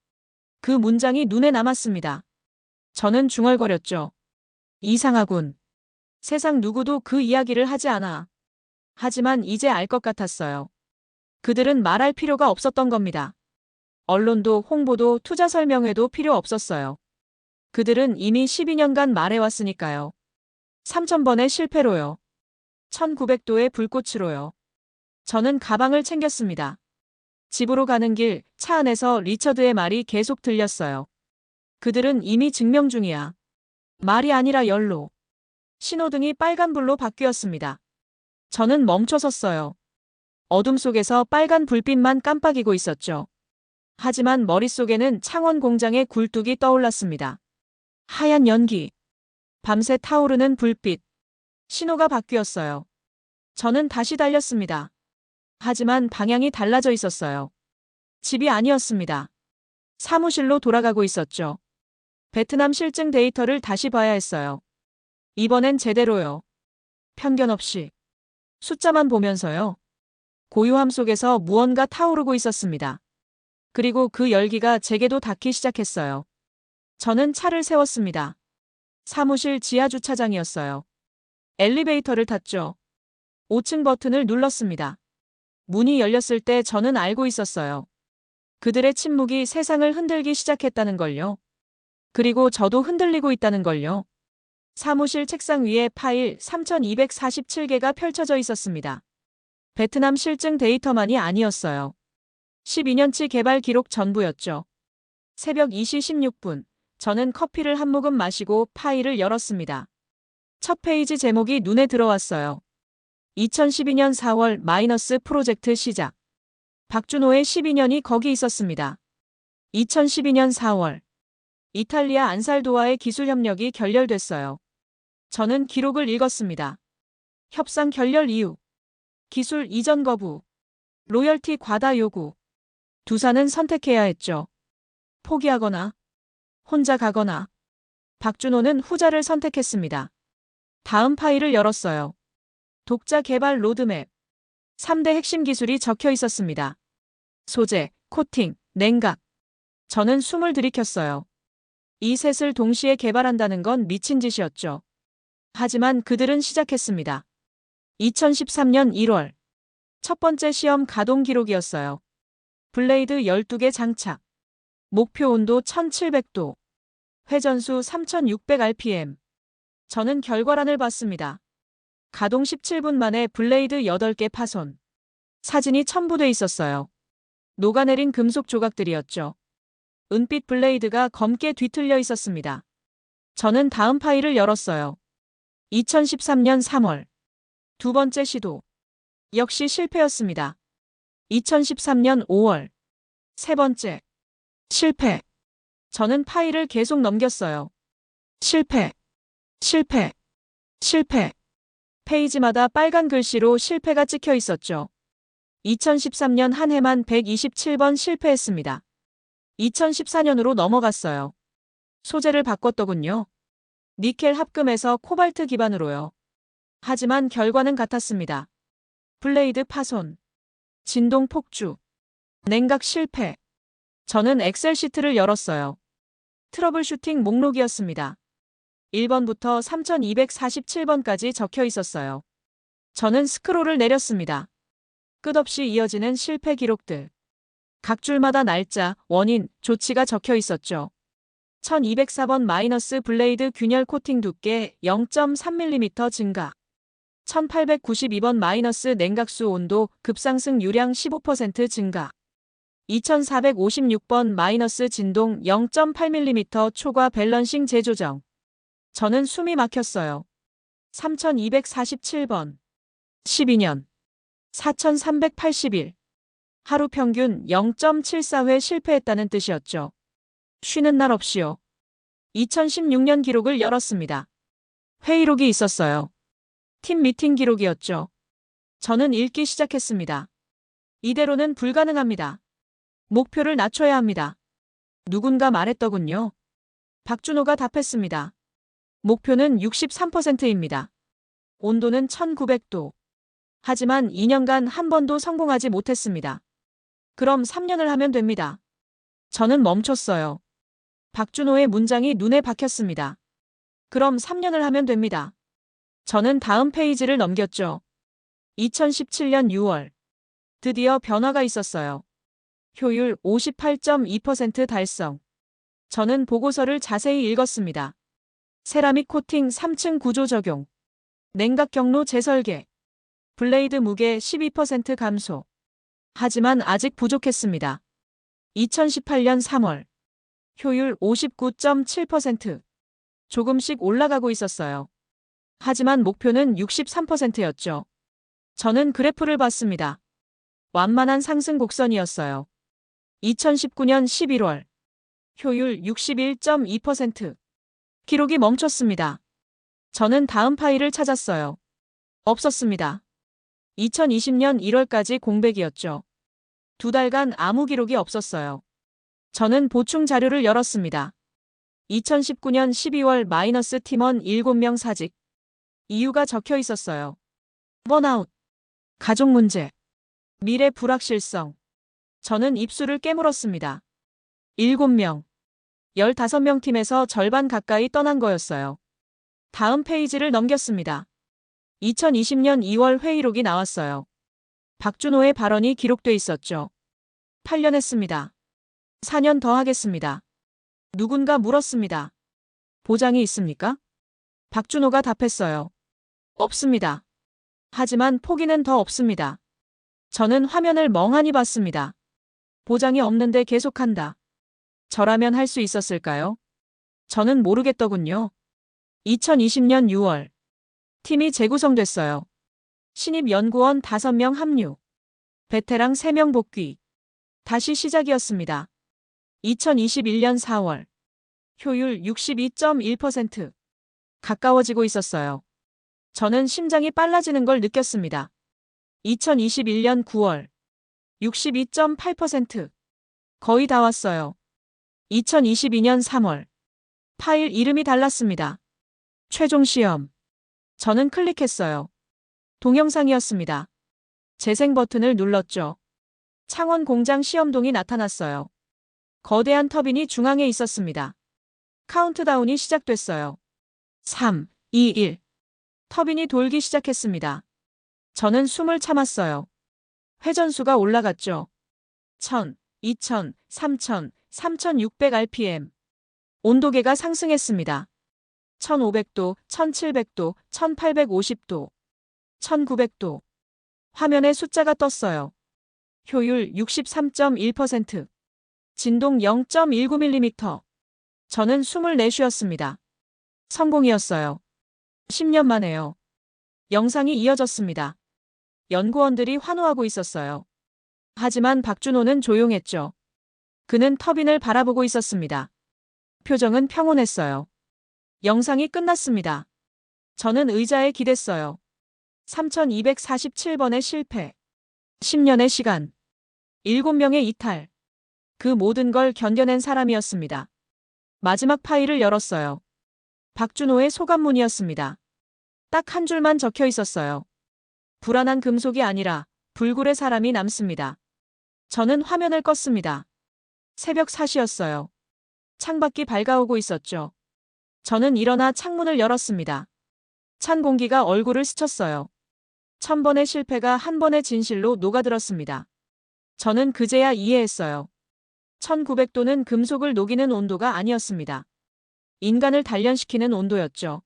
그 문장이 눈에 남았습니다. 저는 중얼거렸죠. 이상하군. 세상 누구도 그 이야기를 하지 않아. 하지만 이제 알 것 같았어요. 그들은 말할 필요가 없었던 겁니다. 언론도 홍보도 투자 설명회도 필요 없었어요. 그들은 이미 12년간 말해왔으니까요. 3000번의 실패로요. 1900도의 불꽃으로요. 저는 가방을 챙겼습니다. 집으로 가는 길 차 안에서 리처드의 말이 계속 들렸어요. 그들은 이미 증명 중이야. 말이 아니라 연로. 신호등이 빨간불로 바뀌었습니다. 저는 멈춰 섰어요. 어둠 속에서 빨간 불빛만 깜빡이고 있었죠. 하지만 머릿속에는 창원 공장의 굴뚝이 떠올랐습니다. 하얀 연기. 밤새 타오르는 불빛. 신호가 바뀌었어요. 저는 다시 달렸습니다. 하지만 방향이 달라져 있었어요. 집이 아니었습니다. 사무실로 돌아가고 있었죠. 베트남 실증 데이터를 다시 봐야 했어요. 이번엔 제대로요. 편견 없이. 숫자만 보면서요. 고요함 속에서 무언가 타오르고 있었습니다. 그리고 그 열기가 제게도 닿기 시작했어요. 저는 차를 세웠습니다. 사무실 지하 주차장이었어요. 엘리베이터를 탔죠. 5층 버튼을 눌렀습니다. 문이 열렸을 때 저는 알고 있었어요. 그들의 침묵이 세상을 흔들기 시작했다는 걸요. 그리고 저도 흔들리고 있다는 걸요. 사무실 책상 위에 파일 3247개가 펼쳐져 있었습니다. 베트남 실증 데이터만이 아니었어요. 12년치 개발 기록 전부였죠. 새벽 2시 16분, 저는 커피를 한 모금 마시고 파일을 열었습니다. 첫 페이지 제목이 눈에 들어왔어요. 2012년 4월 마이너스 프로젝트 시작. 박준호의 12년이 거기 있었습니다. 2012년 4월. 이탈리아 안살도와의 기술 협력이 결렬됐어요. 저는 기록을 읽었습니다. 협상 결렬 이유. 기술 이전 거부. 로열티 과다 요구. 두사는 선택해야 했죠. 포기하거나 혼자 가거나. 박준호는 후자를 선택했습니다. 다음 파일을 열었어요. 독자 개발 로드맵. 3대 핵심 기술이 적혀 있었습니다. 소재, 코팅, 냉각. 저는 숨을 들이켰어요. 이 셋을 동시에 개발한다는 건 미친 짓이었죠. 하지만 그들은 시작했습니다. 2013년 1월. 첫 번째 시험 가동 기록이었어요. 블레이드 12개 장착. 목표 온도 1700도. 회전수 3600rpm. 저는 결과란을 봤습니다. 가동 17분 만에 블레이드 8개 파손. 사진이 첨부돼 있었어요. 녹아내린 금속 조각들이었죠. 은빛 블레이드가 검게 뒤틀려 있었습니다. 저는 다음 파일을 열었어요. 2013년 3월. 두 번째 시도. 역시 실패였습니다. 2013년 5월. 세 번째. 실패. 저는 파일을 계속 넘겼어요. 실패. 실패. 실패. 페이지마다 빨간 글씨로 실패가 찍혀 있었죠. 2013년 한 해만 127번 실패했습니다. 2014년으로 넘어갔어요. 소재를 바꿨더군요. 니켈 합금에서 코발트 기반으로요. 하지만 결과는 같았습니다. 블레이드 파손. 진동 폭주. 냉각 실패. 저는 엑셀 시트를 열었어요. 트러블 슈팅 목록이었습니다. 1번부터 3247번까지 적혀 있었어요. 저는 스크롤을 내렸습니다. 끝없이 이어지는 실패 기록들. 각 줄마다 날짜, 원인, 조치가 적혀 있었죠. 1204번 마이너스 블레이드 균열 코팅 두께 0.3mm 증가. 1892번 마이너스 냉각수 온도 급상승 유량 15% 증가. 2456번 마이너스 진동 0.8mm 초과 밸런싱 재조정. 저는 숨이 막혔어요. 3247번. 12년. 4380일. 하루 평균 0.74회 실패했다는 뜻이었죠. 쉬는 날 없이요. 2016년 기록을 열었습니다. 회의록이 있었어요. 팀 미팅 기록이었죠. 저는 읽기 시작했습니다. 이대로는 불가능합니다. 목표를 낮춰야 합니다. 누군가 말했더군요. 박준호가 답했습니다. 목표는 63%입니다. 온도는 1900도. 하지만 2년간 한 번도 성공하지 못했습니다. 그럼 3년을 하면 됩니다. 저는 멈췄어요. 박준호의 문장이 눈에 박혔습니다. 그럼 3년을 하면 됩니다. 저는 다음 페이지를 넘겼죠. 2017년 6월. 드디어 변화가 있었어요. 효율 58.2% 달성. 저는 보고서를 자세히 읽었습니다. 세라믹 코팅 3층 구조 적용. 냉각 경로 재설계. 블레이드 무게 12% 감소. 하지만 아직 부족했습니다. 2018년 3월. 효율 59.7%. 조금씩 올라가고 있었어요. 하지만 목표는 63%였죠. 저는 그래프를 봤습니다. 완만한 상승 곡선이었어요. 2019년 11월. 효율 61.2%. 기록이 멈췄습니다. 저는 다음 파일을 찾았어요. 없었습니다. 2020년 1월까지 공백이었죠. 2달간 아무 기록이 없었어요. 저는 보충 자료를 열었습니다. 2019년 12월 마이너스 팀원 7명 사직. 이유가 적혀 있었어요. 번아웃, 가족 문제, 미래 불확실성. 저는 입술을 깨물었습니다. 7명, 15명 팀에서 절반 가까이 떠난 거였어요. 다음 페이지를 넘겼습니다. 2020년 2월 회의록이 나왔어요. 박준호의 발언이 기록돼 있었죠. 8년 했습니다. 4년 더 하겠습니다. 누군가 물었습니다. 보장이 있습니까? 박준호가 답했어요. 없습니다. 하지만 포기는 더 없습니다. 저는 화면을 멍하니 봤습니다. 보장이 없는데 계속한다. 저라면 할 수 있었을까요? 저는 모르겠더군요. 2020년 6월. 팀이 재구성됐어요. 신입 연구원 5명 합류. 베테랑 3명 복귀. 다시 시작이었습니다. 2021년 4월. 효율 62.1%. 가까워지고 있었어요. 저는 심장이 빨라지는 걸 느꼈습니다. 2021년 9월. 62.8%. 거의 다 왔어요. 2022년 3월. 파일 이름이 달랐습니다. 최종 시험. 저는 클릭했어요. 동영상이었습니다. 재생 버튼을 눌렀죠. 창원 공장 시험동이 나타났어요. 거대한 터빈이 중앙에 있었습니다. 카운트다운이 시작됐어요. 3, 2, 1. 터빈이 돌기 시작했습니다. 저는 숨을 참았어요. 회전수가 올라갔죠. 1000, 2000, 3000, 3600rpm. 온도계가 상승했습니다. 1500도, 1700도, 1850도, 1900도. 화면에 숫자가 떴어요. 효율 63.1%. 진동 0.19mm. 저는 숨을 내쉬었습니다. 성공이었어요. 10년 만에요. 영상이 이어졌습니다. 연구원들이 환호하고 있었어요. 하지만 박준호는 조용했죠. 그는 터빈을 바라보고 있었습니다. 표정은 평온했어요. 영상이 끝났습니다. 저는 의자에 기댔어요. 3247번의 실패. 10년의 시간. 7명의 이탈. 그 모든 걸 견뎌낸 사람이었습니다. 마지막 파일을 열었어요. 박준호의 소감문이었습니다. 딱 한 줄만 적혀 있었어요. 불안한 금속이 아니라 불굴의 사람이 남습니다. 저는 화면을 껐습니다. 새벽 4시였어요. 창밖이 밝아오고 있었죠. 저는 일어나 창문을 열었습니다. 찬 공기가 얼굴을 스쳤어요. 1000번의 실패가 한 번의 진실로 녹아들었습니다. 저는 그제야 이해했어요. 1900도는 금속을 녹이는 온도가 아니었습니다. 인간을 단련시키는 온도였죠.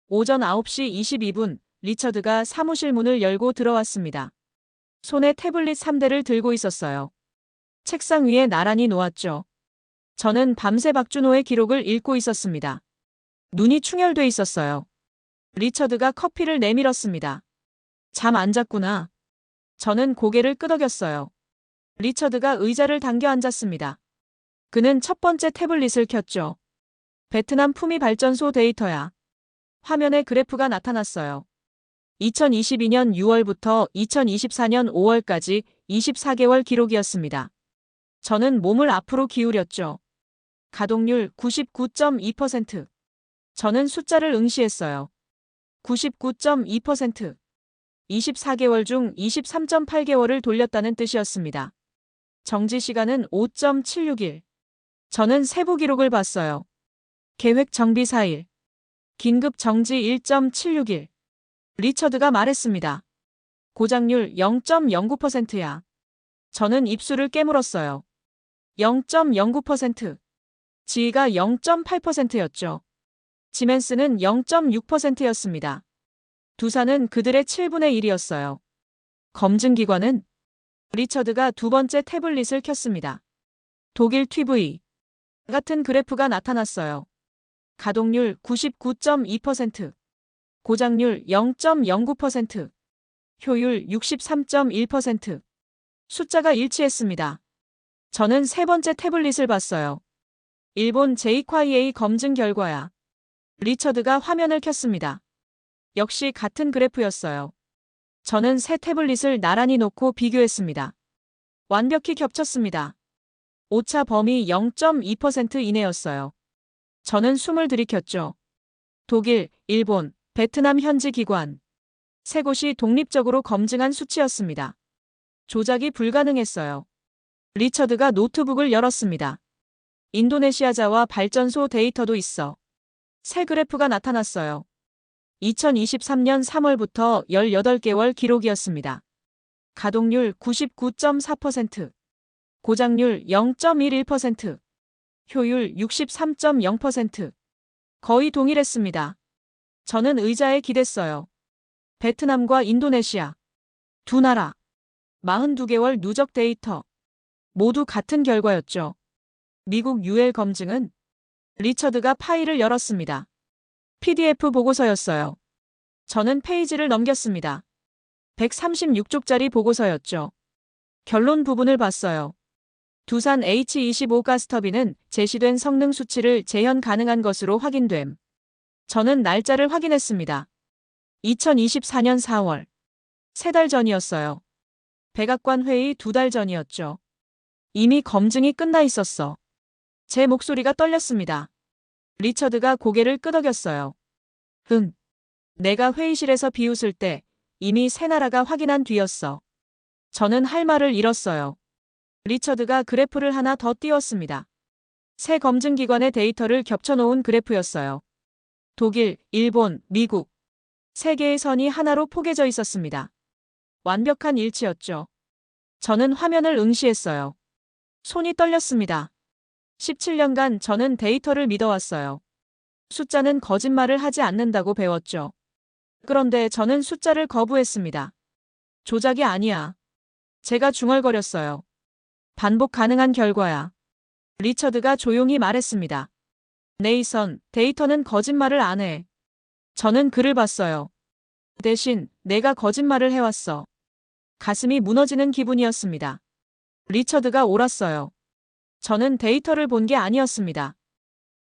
오전 9시 22분, 리처드가 사무실 문을 열고 들어왔습니다. 손에 태블릿 3대를 들고 있었어요. 책상 위에 나란히 놓았죠. 저는 밤새 박준호의 기록을 읽고 있었습니다. 눈이 충혈돼 있었어요. 리처드가 커피를 내밀었습니다. 잠 안 잤구나. 저는 고개를 끄덕였어요. 리처드가 의자를 당겨 앉았습니다. 그는 첫 번째 태블릿을 켰죠. 베트남 품위 발전소 데이터야. 화면에 그래프가 나타났어요. 2022년 6월부터 2024년 5월까지 24개월 기록이었습니다. 저는 몸을 앞으로 기울였죠. 가동률 99.2%. 저는 숫자를 응시했어요. 99.2%. 24개월 중 23.8개월을 돌렸다는 뜻이었습니다. 정지 시간은 5.76일. 저는 세부 기록을 봤어요. 계획 정비 4일. 긴급 정지 1.76일. 리처드가 말했습니다. 고장률 0.09%야. 저는 입술을 깨물었어요. 0.09%. 지위가 0.8%였죠. 지멘스는 0.6%였습니다. 두산은 그들의 7분의 1이었어요. 검증기관은? 리처드가 두 번째 태블릿을 켰습니다. 독일 TV. 같은 그래프가 나타났어요. 가동률 99.2%, 고장률 0.09%, 효율 63.1%. 숫자가 일치했습니다. 저는 세 번째 태블릿을 봤어요. 일본 JQIA 검증 결과야. 리처드가 화면을 켰습니다. 역시 같은 그래프였어요. 저는 새 태블릿을 나란히 놓고 비교했습니다. 완벽히 겹쳤습니다. 오차 범위 0.2% 이내였어요. 저는 숨을 들이켰죠. 독일, 일본, 베트남 현지 기관. 세 곳이 독립적으로 검증한 수치였습니다. 조작이 불가능했어요. 리처드가 노트북을 열었습니다. 인도네시아자와 발전소 데이터도 있어. 새 그래프가 나타났어요. 2023년 3월부터 18개월 기록이었습니다. 가동률 99.4%, 고장률 0.11%, 효율 63.0%. 거의 동일했습니다. 저는 의자에 기댔어요. 베트남과 인도네시아. 두 나라. 42개월 누적 데이터. 모두 같은 결과였죠. 미국 UL 검증은 리처드가 파일을 열었습니다. PDF 보고서였어요. 저는 페이지를 넘겼습니다. 136쪽짜리 보고서였죠. 결론 부분을 봤어요. 두산 H25 가스터빈은 제시된 성능 수치를 재현 가능한 것으로 확인됨. 저는 날짜를 확인했습니다. 2024년 4월. 3달 전이었어요. 백악관 회의 2달 전이었죠. 이미 검증이 끝나 있었어. 제 목소리가 떨렸습니다. 리처드가 고개를 끄덕였어요. 응. 내가 회의실에서 비웃을 때 이미 새 나라가 확인한 뒤였어. 저는 할 말을 잃었어요. 리처드가 그래프를 하나 더 띄웠습니다. 새 검증기관의 데이터를 겹쳐놓은 그래프였어요. 독일, 일본, 미국. 세 개의 선이 하나로 포개져 있었습니다. 완벽한 일치였죠. 저는 화면을 응시했어요. 손이 떨렸습니다. 17년간 저는 데이터를 믿어왔어요. 숫자는 거짓말을 하지 않는다고 배웠죠. 그런데 저는 숫자를 거부했습니다. 조작이 아니야. 제가 중얼거렸어요. 반복 가능한 결과야. 리처드가 조용히 말했습니다. 네이선, 데이터는 거짓말을 안 해. 저는 글을 봤어요. 대신 내가 거짓말을 해왔어. 가슴이 무너지는 기분이었습니다. 리처드가 옳았어요. 저는 데이터를 본 게 아니었습니다.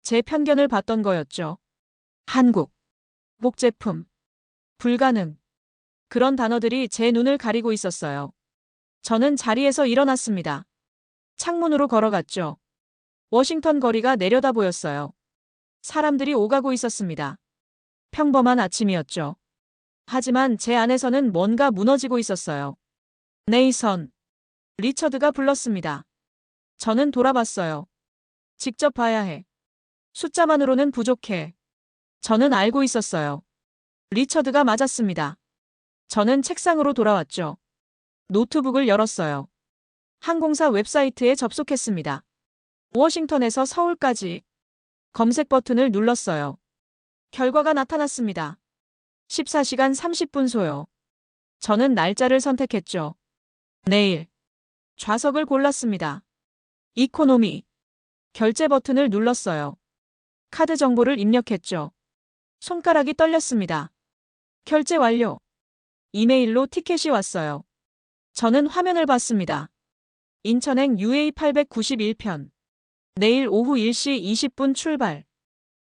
제 편견을 봤던 거였죠. 한국, 목제품, 불가능. 그런 단어들이 제 눈을 가리고 있었어요. 저는 자리에서 일어났습니다. 창문으로 걸어갔죠. 워싱턴 거리가 내려다 보였어요. 사람들이 오가고 있었습니다. 평범한 아침이었죠. 하지만 제 안에서는 뭔가 무너지고 있었어요. 네이선. 리처드가 불렀습니다. 저는 돌아봤어요. 직접 봐야 해. 숫자만으로는 부족해. 저는 알고 있었어요. 리처드가 맞았습니다. 저는 책상으로 돌아왔죠. 노트북을 열었어요. 항공사 웹사이트에 접속했습니다. 워싱턴에서 서울까지. 검색 버튼을 눌렀어요. 결과가 나타났습니다. 14시간 30분 소요. 저는 날짜를 선택했죠. 내일. 좌석을 골랐습니다. 이코노미. 결제 버튼을 눌렀어요. 카드 정보를 입력했죠. 손가락이 떨렸습니다. 결제 완료. 이메일로 티켓이 왔어요. 저는 화면을 봤습니다. 인천행 UA 891편. 내일 오후 1시 20분 출발.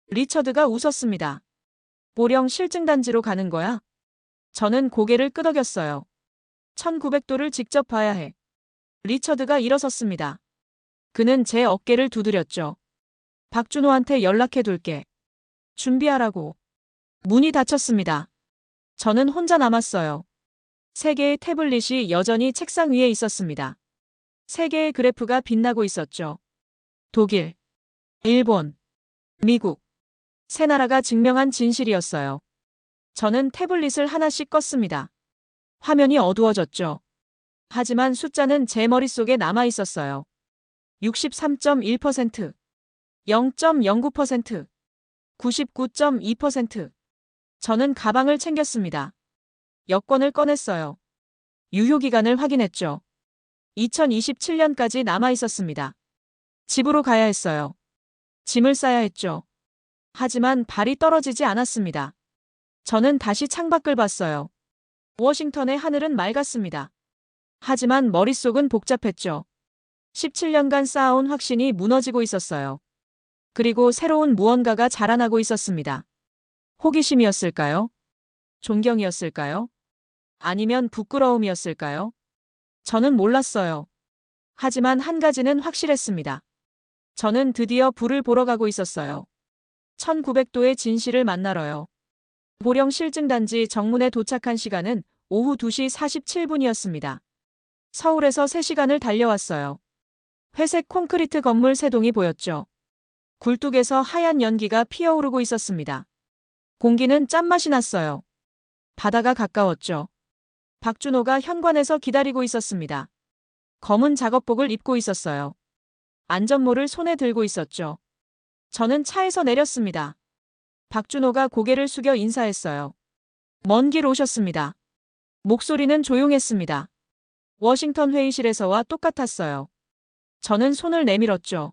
리처드가 웃었습니다. 보령 실증단지로 가는 거야? 저는 고개를 끄덕였어요. 1900도를 직접 봐야 해. 리처드가 일어섰습니다. 그는 제 어깨를 두드렸죠. 박준호한테 연락해둘게. 준비하라고. 문이 닫혔습니다. 저는 혼자 남았어요. 세 개의 태블릿이 여전히 책상 위에 있었습니다. 세 개의 그래프가 빛나고 있었죠. 독일, 일본, 미국. 세 나라가 증명한 진실이었어요. 저는 태블릿을 하나씩 껐습니다. 화면이 어두워졌죠. 하지만 숫자는 제 머릿속에 남아 있었어요. 63.1%, 0.09%, 99.2%. 저는 가방을 챙겼습니다. 여권을 꺼냈어요. 유효기간을 확인했죠. 2027년까지 남아 있었습니다. 집으로 가야 했어요. 짐을 싸야 했죠. 하지만 발이 떨어지지 않았습니다. 저는 다시 창밖을 봤어요. 워싱턴의 하늘은 맑았습니다. 하지만 머릿속은 복잡했죠. 17년간 쌓아온 확신이 무너지고 있었어요. 그리고 새로운 무언가가 자라나고 있었습니다. 호기심이었을까요? 존경이었을까요? 아니면 부끄러움이었을까요? 저는 몰랐어요. 하지만 한 가지는 확실했습니다. 저는 드디어 불을 보러 가고 있었어요. 1900도의 진실을 만나러요. 보령 실증단지 정문에 도착한 시간은 오후 2시 47분이었습니다. 서울에서 3시간을 달려왔어요. 회색 콘크리트 건물 3동이 보였죠. 굴뚝에서 하얀 연기가 피어오르고 있었습니다. 공기는 짠맛이 났어요. 바다가 가까웠죠. 박준호가 현관에서 기다리고 있었습니다. 검은 작업복을 입고 있었어요. 안전모를 손에 들고 있었죠. 저는 차에서 내렸습니다. 박준호가 고개를 숙여 인사했어요. 먼 길 오셨습니다. 목소리는 조용했습니다. 워싱턴 회의실에서와 똑같았어요. 저는 손을 내밀었죠.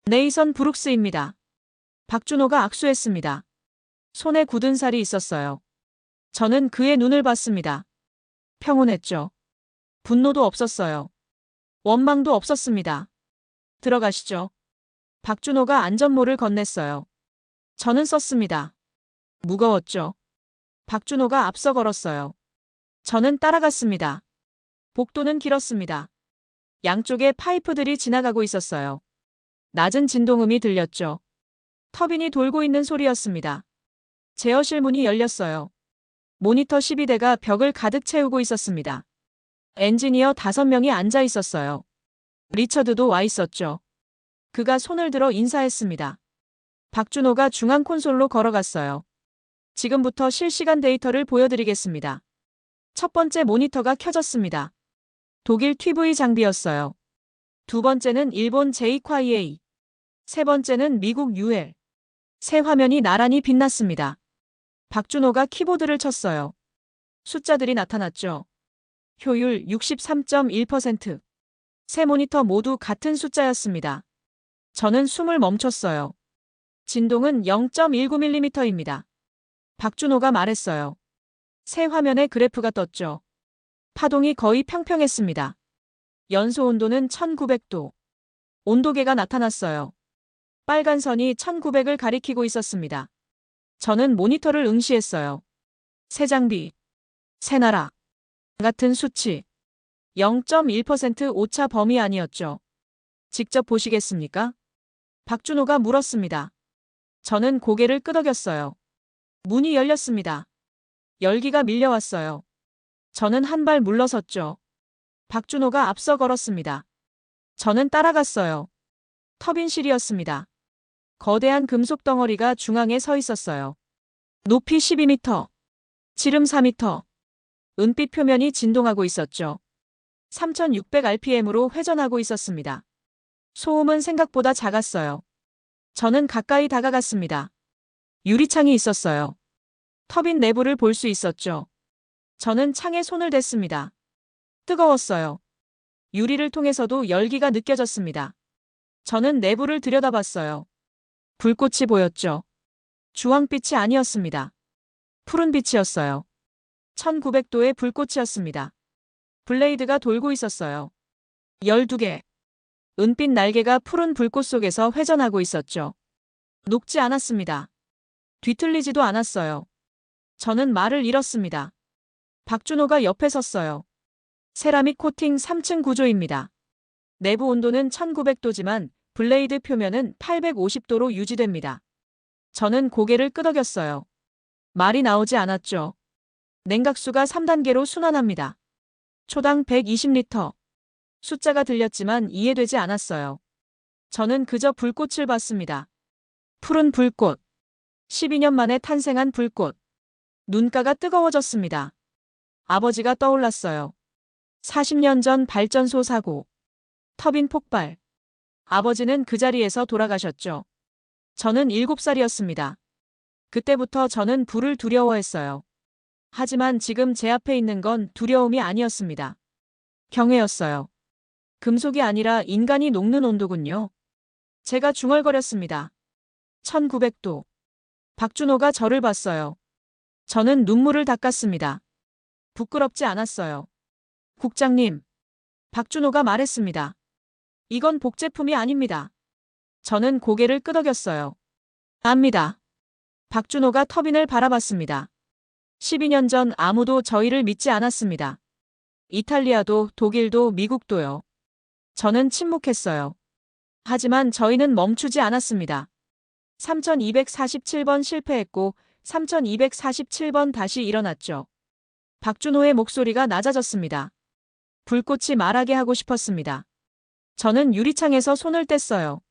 네이선 브룩스입니다. 박준호가 악수했습니다. 손에 굳은 살이 있었어요. 저는 그의 눈을 봤습니다. 평온했죠. 분노도 없었어요. 원망도 없었습니다. 들어가시죠. 박준호가 안전모를 건넸어요. 저는 썼습니다. 무거웠죠. 박준호가 앞서 걸었어요. 저는 따라갔습니다. 복도는 길었습니다. 양쪽에 파이프들이 지나가고 있었어요. 낮은 진동음이 들렸죠. 터빈이 돌고 있는 소리였습니다. 제어실 문이 열렸어요. 모니터 12대가 벽을 가득 채우고 있었습니다. 엔지니어 5명이 앉아 있었어요. 리처드도 와 있었죠. 그가 손을 들어 인사했습니다. 박준호가 중앙 콘솔로 걸어갔어요. 지금부터 실시간 데이터를 보여드리겠습니다. 첫 번째 모니터가 켜졌습니다. 독일 TV 장비였어요. 두 번째는 일본 JQIA. 세 번째는 미국 UL. 새 화면이 나란히 빛났습니다. 박준호가 키보드를 쳤어요. 숫자들이 나타났죠. 효율 63.1%. 세 모니터 모두 같은 숫자였습니다. 저는 숨을 멈췄어요. 진동은 0.19mm입니다. 박준호가 말했어요. 새 화면에 그래프가 떴죠. 파동이 거의 평평했습니다. 연소 온도는 1900도. 온도계가 나타났어요. 빨간 선이 1900을 가리키고 있었습니다. 저는 모니터를 응시했어요. 새 장비, 새 나라 같은 수치. 0.1% 오차 범위 아니었죠. 직접 보시겠습니까? 박준호가 물었습니다. 저는 고개를 끄덕였어요. 문이 열렸습니다. 열기가 밀려왔어요. 저는 한 발 물러섰죠. 박준호가 앞서 걸었습니다. 저는 따라갔어요. 터빈실이었습니다. 거대한 금속 덩어리가 중앙에 서 있었어요. 높이 12m, 지름 4m. 은빛 표면이 진동하고 있었죠. 3600rpm으로 회전하고 있었습니다. 소음은 생각보다 작았어요. 저는 가까이 다가갔습니다. 유리창이 있었어요. 터빈 내부를 볼 수 있었죠. 저는 창에 손을 댔습니다. 뜨거웠어요. 유리를 통해서도 열기가 느껴졌습니다. 저는 내부를 들여다봤어요. 불꽃이 보였죠. 주황빛이 아니었습니다. 푸른 빛이었어요. 1900도의 불꽃이었습니다. 블레이드가 돌고 있었어요. 12개. 은빛 날개가 푸른 불꽃 속에서 회전하고 있었죠. 녹지 않았습니다. 뒤틀리지도 않았어요. 저는 말을 잃었습니다. 박준호가 옆에 섰어요. 세라믹 코팅 3층 구조입니다. 내부 온도는 1900도지만 블레이드 표면은 850도로 유지됩니다. 저는 고개를 끄덕였어요. 말이 나오지 않았죠. 냉각수가 3단계로 순환합니다. 초당 120리터. 숫자가 들렸지만 이해되지 않았어요. 저는 그저 불꽃을 봤습니다. 푸른 불꽃. 12년 만에 탄생한 불꽃. 눈가가 뜨거워졌습니다. 아버지가 떠올랐어요. 40년 전 발전소 사고. 터빈 폭발. 아버지는 그 자리에서 돌아가셨죠. 저는 7살이었습니다. 그때부터 저는 불을 두려워했어요. 하지만 지금 제 앞에 있는 건 두려움이 아니었습니다. 경외였어요. 금속이 아니라 인간이 녹는 온도군요. 제가 중얼거렸습니다. 1900도. 박준호가 저를 봤어요. 저는 눈물을 닦았습니다. 부끄럽지 않았어요. 국장님. 박준호가 말했습니다. 이건 복제품이 아닙니다. 저는 고개를 끄덕였어요. 압니다. 박준호가 터빈을 바라봤습니다. 12년 전 아무도 저희를 믿지 않았습니다. 이탈리아도 독일도 미국도요. 저는 침묵했어요. 하지만 저희는 멈추지 않았습니다. 3247번 실패했고 3247번 다시 일어났죠. 박준호의 목소리가 낮아졌습니다. 불꽃이 말하게 하고 싶었습니다. 저는 유리창에서 손을 뗐어요.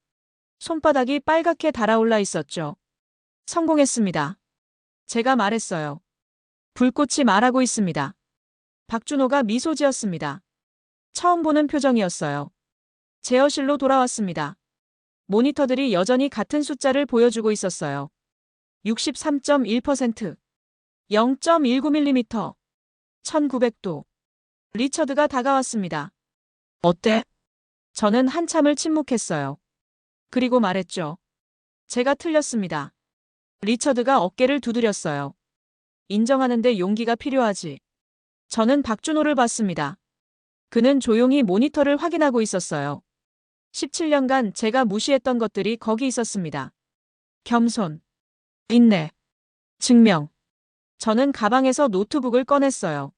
손바닥이 빨갛게 달아올라 있었죠. 성공했습니다. 제가 말했어요. 불꽃이 말하고 있습니다. 박준호가 미소 지었습니다. 처음 보는 표정이었어요. 제어실로 돌아왔습니다. 모니터들이 여전히 같은 숫자를 보여주고 있었어요. 63.1%, 0.19mm, 1900도. 리처드가 다가왔습니다. 어때? 저는 한참을 침묵했어요. 그리고 말했죠. 제가 틀렸습니다. 리처드가 어깨를 두드렸어요. 인정하는데 용기가 필요하지. 저는 박준호를 봤습니다. 그는 조용히 모니터를 확인하고 있었어요. 17년간 제가 무시했던 것들이 거기 있었습니다. 겸손, 인내, 증명. 저는 가방에서 노트북을 꺼냈어요.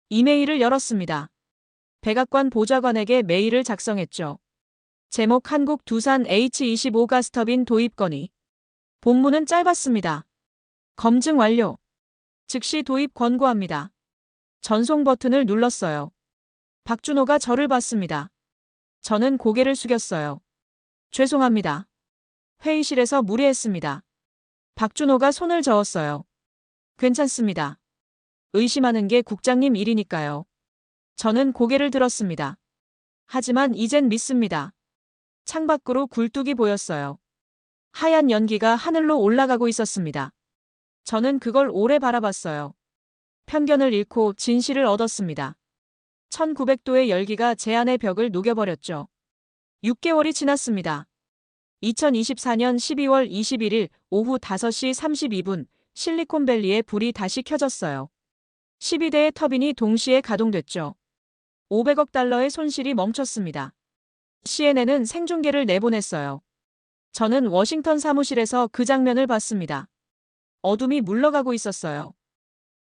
이메일을 열었습니다. 백악관 보좌관에게 메일을 작성했죠. 제목 한국 두산 H25 가스터빈 도입 건의. 본문은 짧았습니다. 검증 완료. 즉시 도입 권고합니다. 전송 버튼을 눌렀어요. 박준호가 저를 봤습니다. 저는 고개를 숙였어요. 죄송합니다. 회의실에서 무례했습니다. 박준호가 손을 저었어요. 괜찮습니다. 의심하는 게 국장님 일이니까요. 저는 고개를 들었습니다. 하지만 이젠 믿습니다. 창밖으로 굴뚝이 보였어요. 하얀 연기가 하늘로 올라가고 있었습니다. 저는 그걸 오래 바라봤어요. 편견을 잃고 진실을 얻었습니다. 1900도의 열기가 제 안의 벽을 녹여버렸죠. 6개월이 지났습니다. 2024년 12월 21일 오후 5시 32분 실리콘밸리에 불이 다시 켜졌어요. 12대의 터빈이 동시에 가동됐죠. 500억 달러의 손실이 멈췄습니다. CNN은 생중계를 내보냈어요. 저는 워싱턴 사무실에서 그 장면을 봤습니다. 어둠이 물러가고 있었어요.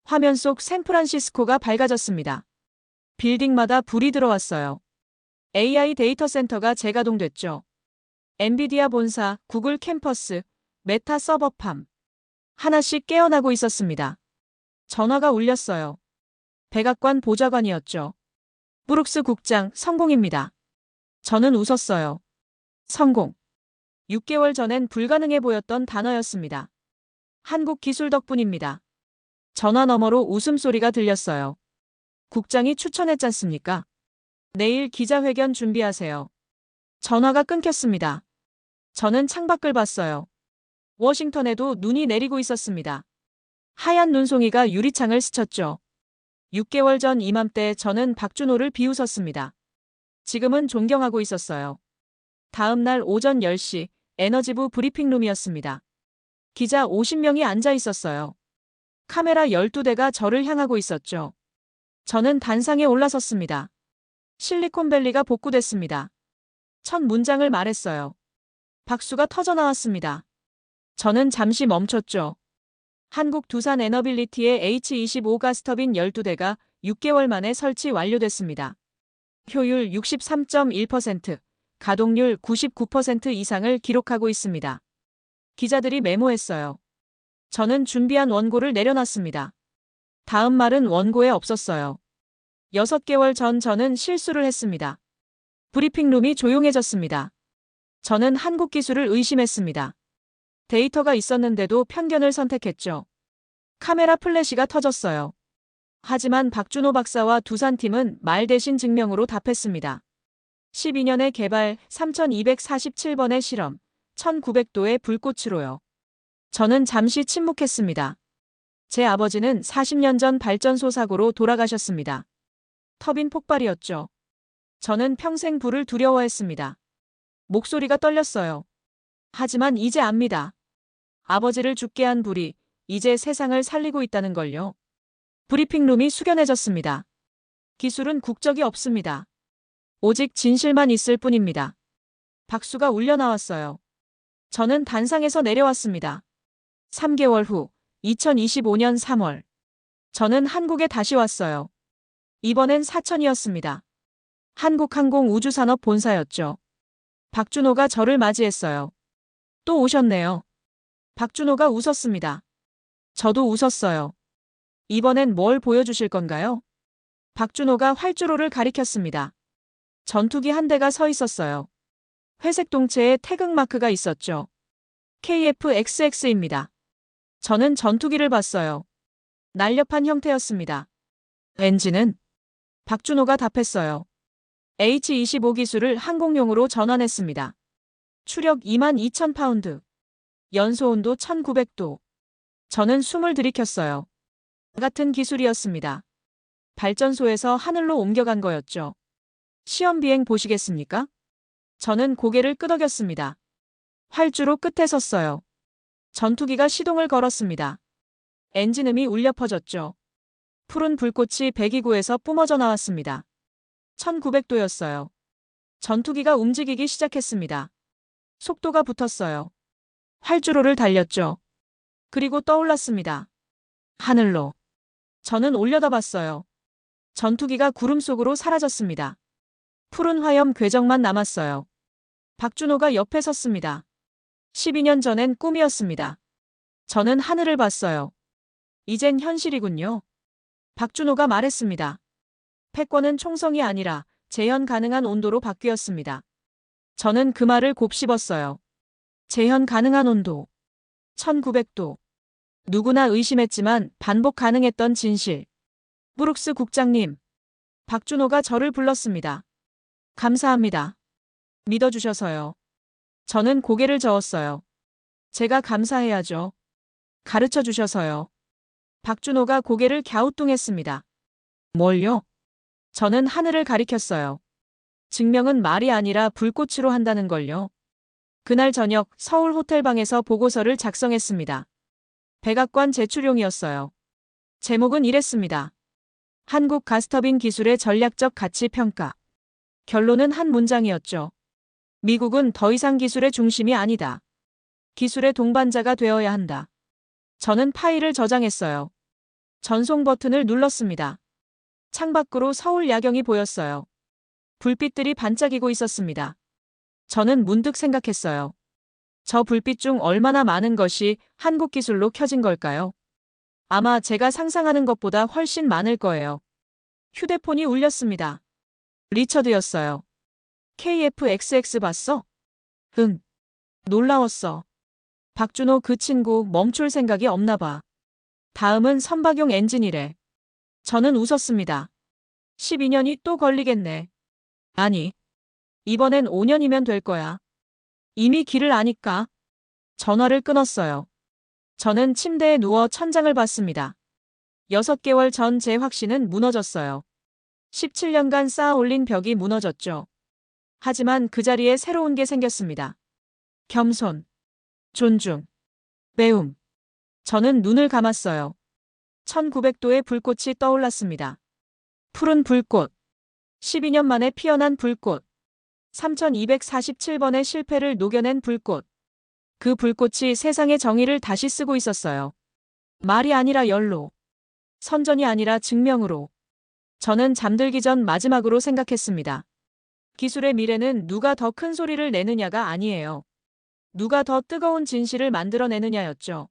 화면 속 샌프란시스코가 밝아졌습니다. 빌딩마다 불이 들어왔어요. AI 데이터 센터가 재가동됐죠. 엔비디아 본사, 구글 캠퍼스, 메타 서버팜. 하나씩 깨어나고 있었습니다. 전화가 울렸어요. 백악관 보좌관이었죠. 브룩스 국장, 성공입니다. 저는 웃었어요. 성공. 6개월 전엔 불가능해 보였던 단어였습니다. 한국 기술 덕분입니다. 전화 너머로 웃음소리가 들렸어요. 국장이 추천했잖습니까? 내일 기자회견 준비하세요. 전화가 끊겼습니다. 저는 창밖을 봤어요. 워싱턴에도 눈이 내리고 있었습니다. 하얀 눈송이가 유리창을 스쳤죠. 6개월 전 이맘때 저는 박준호를 비웃었습니다. 지금은 존경하고 있었어요. 다음 날 오전 10시 에너지부 브리핑룸이었습니다. 기자 50명이 앉아 있었어요. 카메라 12대가 저를 향하고 있었죠. 저는 단상에 올라섰습니다. 실리콘밸리가 복구됐습니다. 첫 문장을 말했어요. 박수가 터져나왔습니다. 저는 잠시 멈췄죠. 한국 두산 에너빌리티의 H25 가스터빈 12대가 6개월 만에 설치 완료됐습니다. 효율 63.1%, 가동률 99% 이상을 기록하고 있습니다. 기자들이 메모했어요. 저는 준비한 원고를 내려놨습니다. 다음 말은 원고에 없었어요. 6개월 전 저는 실수를 했습니다. 브리핑룸이 조용해졌습니다. 저는 한국 기술을 의심했습니다. 데이터가 있었는데도 편견을 선택했죠. 카메라 플래시가 터졌어요. 하지만 박준호 박사와 두산팀은 말 대신 증명으로 답했습니다. 12년의 개발, 3247번의 실험, 1900도의 불꽃으로요. 저는 잠시 침묵했습니다. 제 아버지는 40년 전 발전소 사고로 돌아가셨습니다. 터빈 폭발이었죠. 저는 평생 불을 두려워했습니다. 목소리가 떨렸어요. 하지만 이제 압니다. 아버지를 죽게 한 불이 이제 세상을 살리고 있다는 걸요. 브리핑룸이 숙연해졌습니다. 기술은 국적이 없습니다. 오직 진실만 있을 뿐입니다. 박수가 울려 나왔어요. 저는 단상에서 내려왔습니다. 3개월 후, 2025년 3월. 저는 한국에 다시 왔어요. 이번엔 사천이었습니다. 한국항공우주산업 본사였죠. 박준호가 저를 맞이했어요. 또 오셨네요. 박준호가 웃었습니다. 저도 웃었어요. 이번엔 뭘 보여주실 건가요? 박준호가 활주로를 가리켰습니다. 전투기 한 대가 서 있었어요. 회색 동체에 태극마크가 있었죠. KF-XX입니다. 저는 전투기를 봤어요. 날렵한 형태였습니다. 엔진은? 박준호가 답했어요. H-25 기술을 항공용으로 전환했습니다. 추력 22,000파운드. 연소온도 1900도. 저는 숨을 들이켰어요. 같은 기술이었습니다. 발전소에서 하늘로 옮겨간 거였죠. 시험 비행 보시겠습니까? 저는 고개를 끄덕였습니다. 활주로 끝에 섰어요. 전투기가 시동을 걸었습니다. 엔진음이 울려 퍼졌죠. 푸른 불꽃이 배기구에서 뿜어져 나왔습니다. 1900도였어요. 전투기가 움직이기 시작했습니다. 속도가 붙었어요. 활주로를 달렸죠. 그리고 떠올랐습니다. 하늘로. 저는 올려다봤어요. 전투기가 구름 속으로 사라졌습니다. 푸른 화염 궤적만 남았어요. 박준호가 옆에 섰습니다. 12년 전엔 꿈이었습니다. 저는 하늘을 봤어요. 이젠 현실이군요. 박준호가 말했습니다. 패권은 총성이 아니라 재현 가능한 온도로 바뀌었습니다. 저는 그 말을 곱씹었어요. 재현 가능한 온도. 1900도. 누구나 의심했지만 반복 가능했던 진실. 브룩스 국장님. 박준호가 저를 불렀습니다. 감사합니다. 믿어주셔서요. 저는 고개를 저었어요. 제가 감사해야죠. 가르쳐 주셔서요. 박준호가 고개를 갸우뚱했습니다. 뭘요? 저는 하늘을 가리켰어요. 증명은 말이 아니라 불꽃으로 한다는 걸요. 그날 저녁 서울 호텔방에서 보고서를 작성했습니다. 백악관 제출용이었어요. 제목은 이랬습니다. 한국 가스터빈 기술의 전략적 가치 평가. 결론은 한 문장이었죠. 미국은 더 이상 기술의 중심이 아니다. 기술의 동반자가 되어야 한다. 저는 파일을 저장했어요. 전송 버튼을 눌렀습니다. 창밖으로 서울 야경이 보였어요. 불빛들이 반짝이고 있었습니다. 저는 문득 생각했어요. 저 불빛 중 얼마나 많은 것이 한국 기술로 켜진 걸까요? 아마 제가 상상하는 것보다 훨씬 많을 거예요. 휴대폰이 울렸습니다. 리처드였어요. KF-XX 봤어? 응. 놀라웠어. 박준호 그 친구 멈출 생각이 없나 봐. 다음은 선박용 엔진이래. 저는 웃었습니다. 12년이 또 걸리겠네. 아니. 이번엔 5년이면 될 거야. 이미 길을 아니까. 전화를 끊었어요. 저는 침대에 누워 천장을 봤습니다. 6개월 전 제 확신은 무너졌어요. 17년간 쌓아 올린 벽이 무너졌죠. 하지만 그 자리에 새로운 게 생겼습니다. 겸손, 존중, 배움. 저는 눈을 감았어요. 1900도의 불꽃이 떠올랐습니다. 푸른 불꽃. 12년 만에 피어난 불꽃. 3247번의 실패를 녹여낸 불꽃. 그 불꽃이 세상의 정의를 다시 쓰고 있었어요. 말이 아니라 열로. 선전이 아니라 증명으로. 저는 잠들기 전 마지막으로 생각했습니다. 기술의 미래는 누가 더 큰 소리를 내느냐가 아니에요. 누가 더 뜨거운 진실을 만들어내느냐였죠.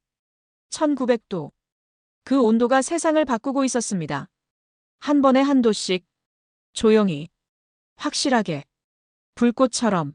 1900도. 그 온도가 세상을 바꾸고 있었습니다. 한 번에 한 도씩. 조용히. 확실하게. 불꽃처럼.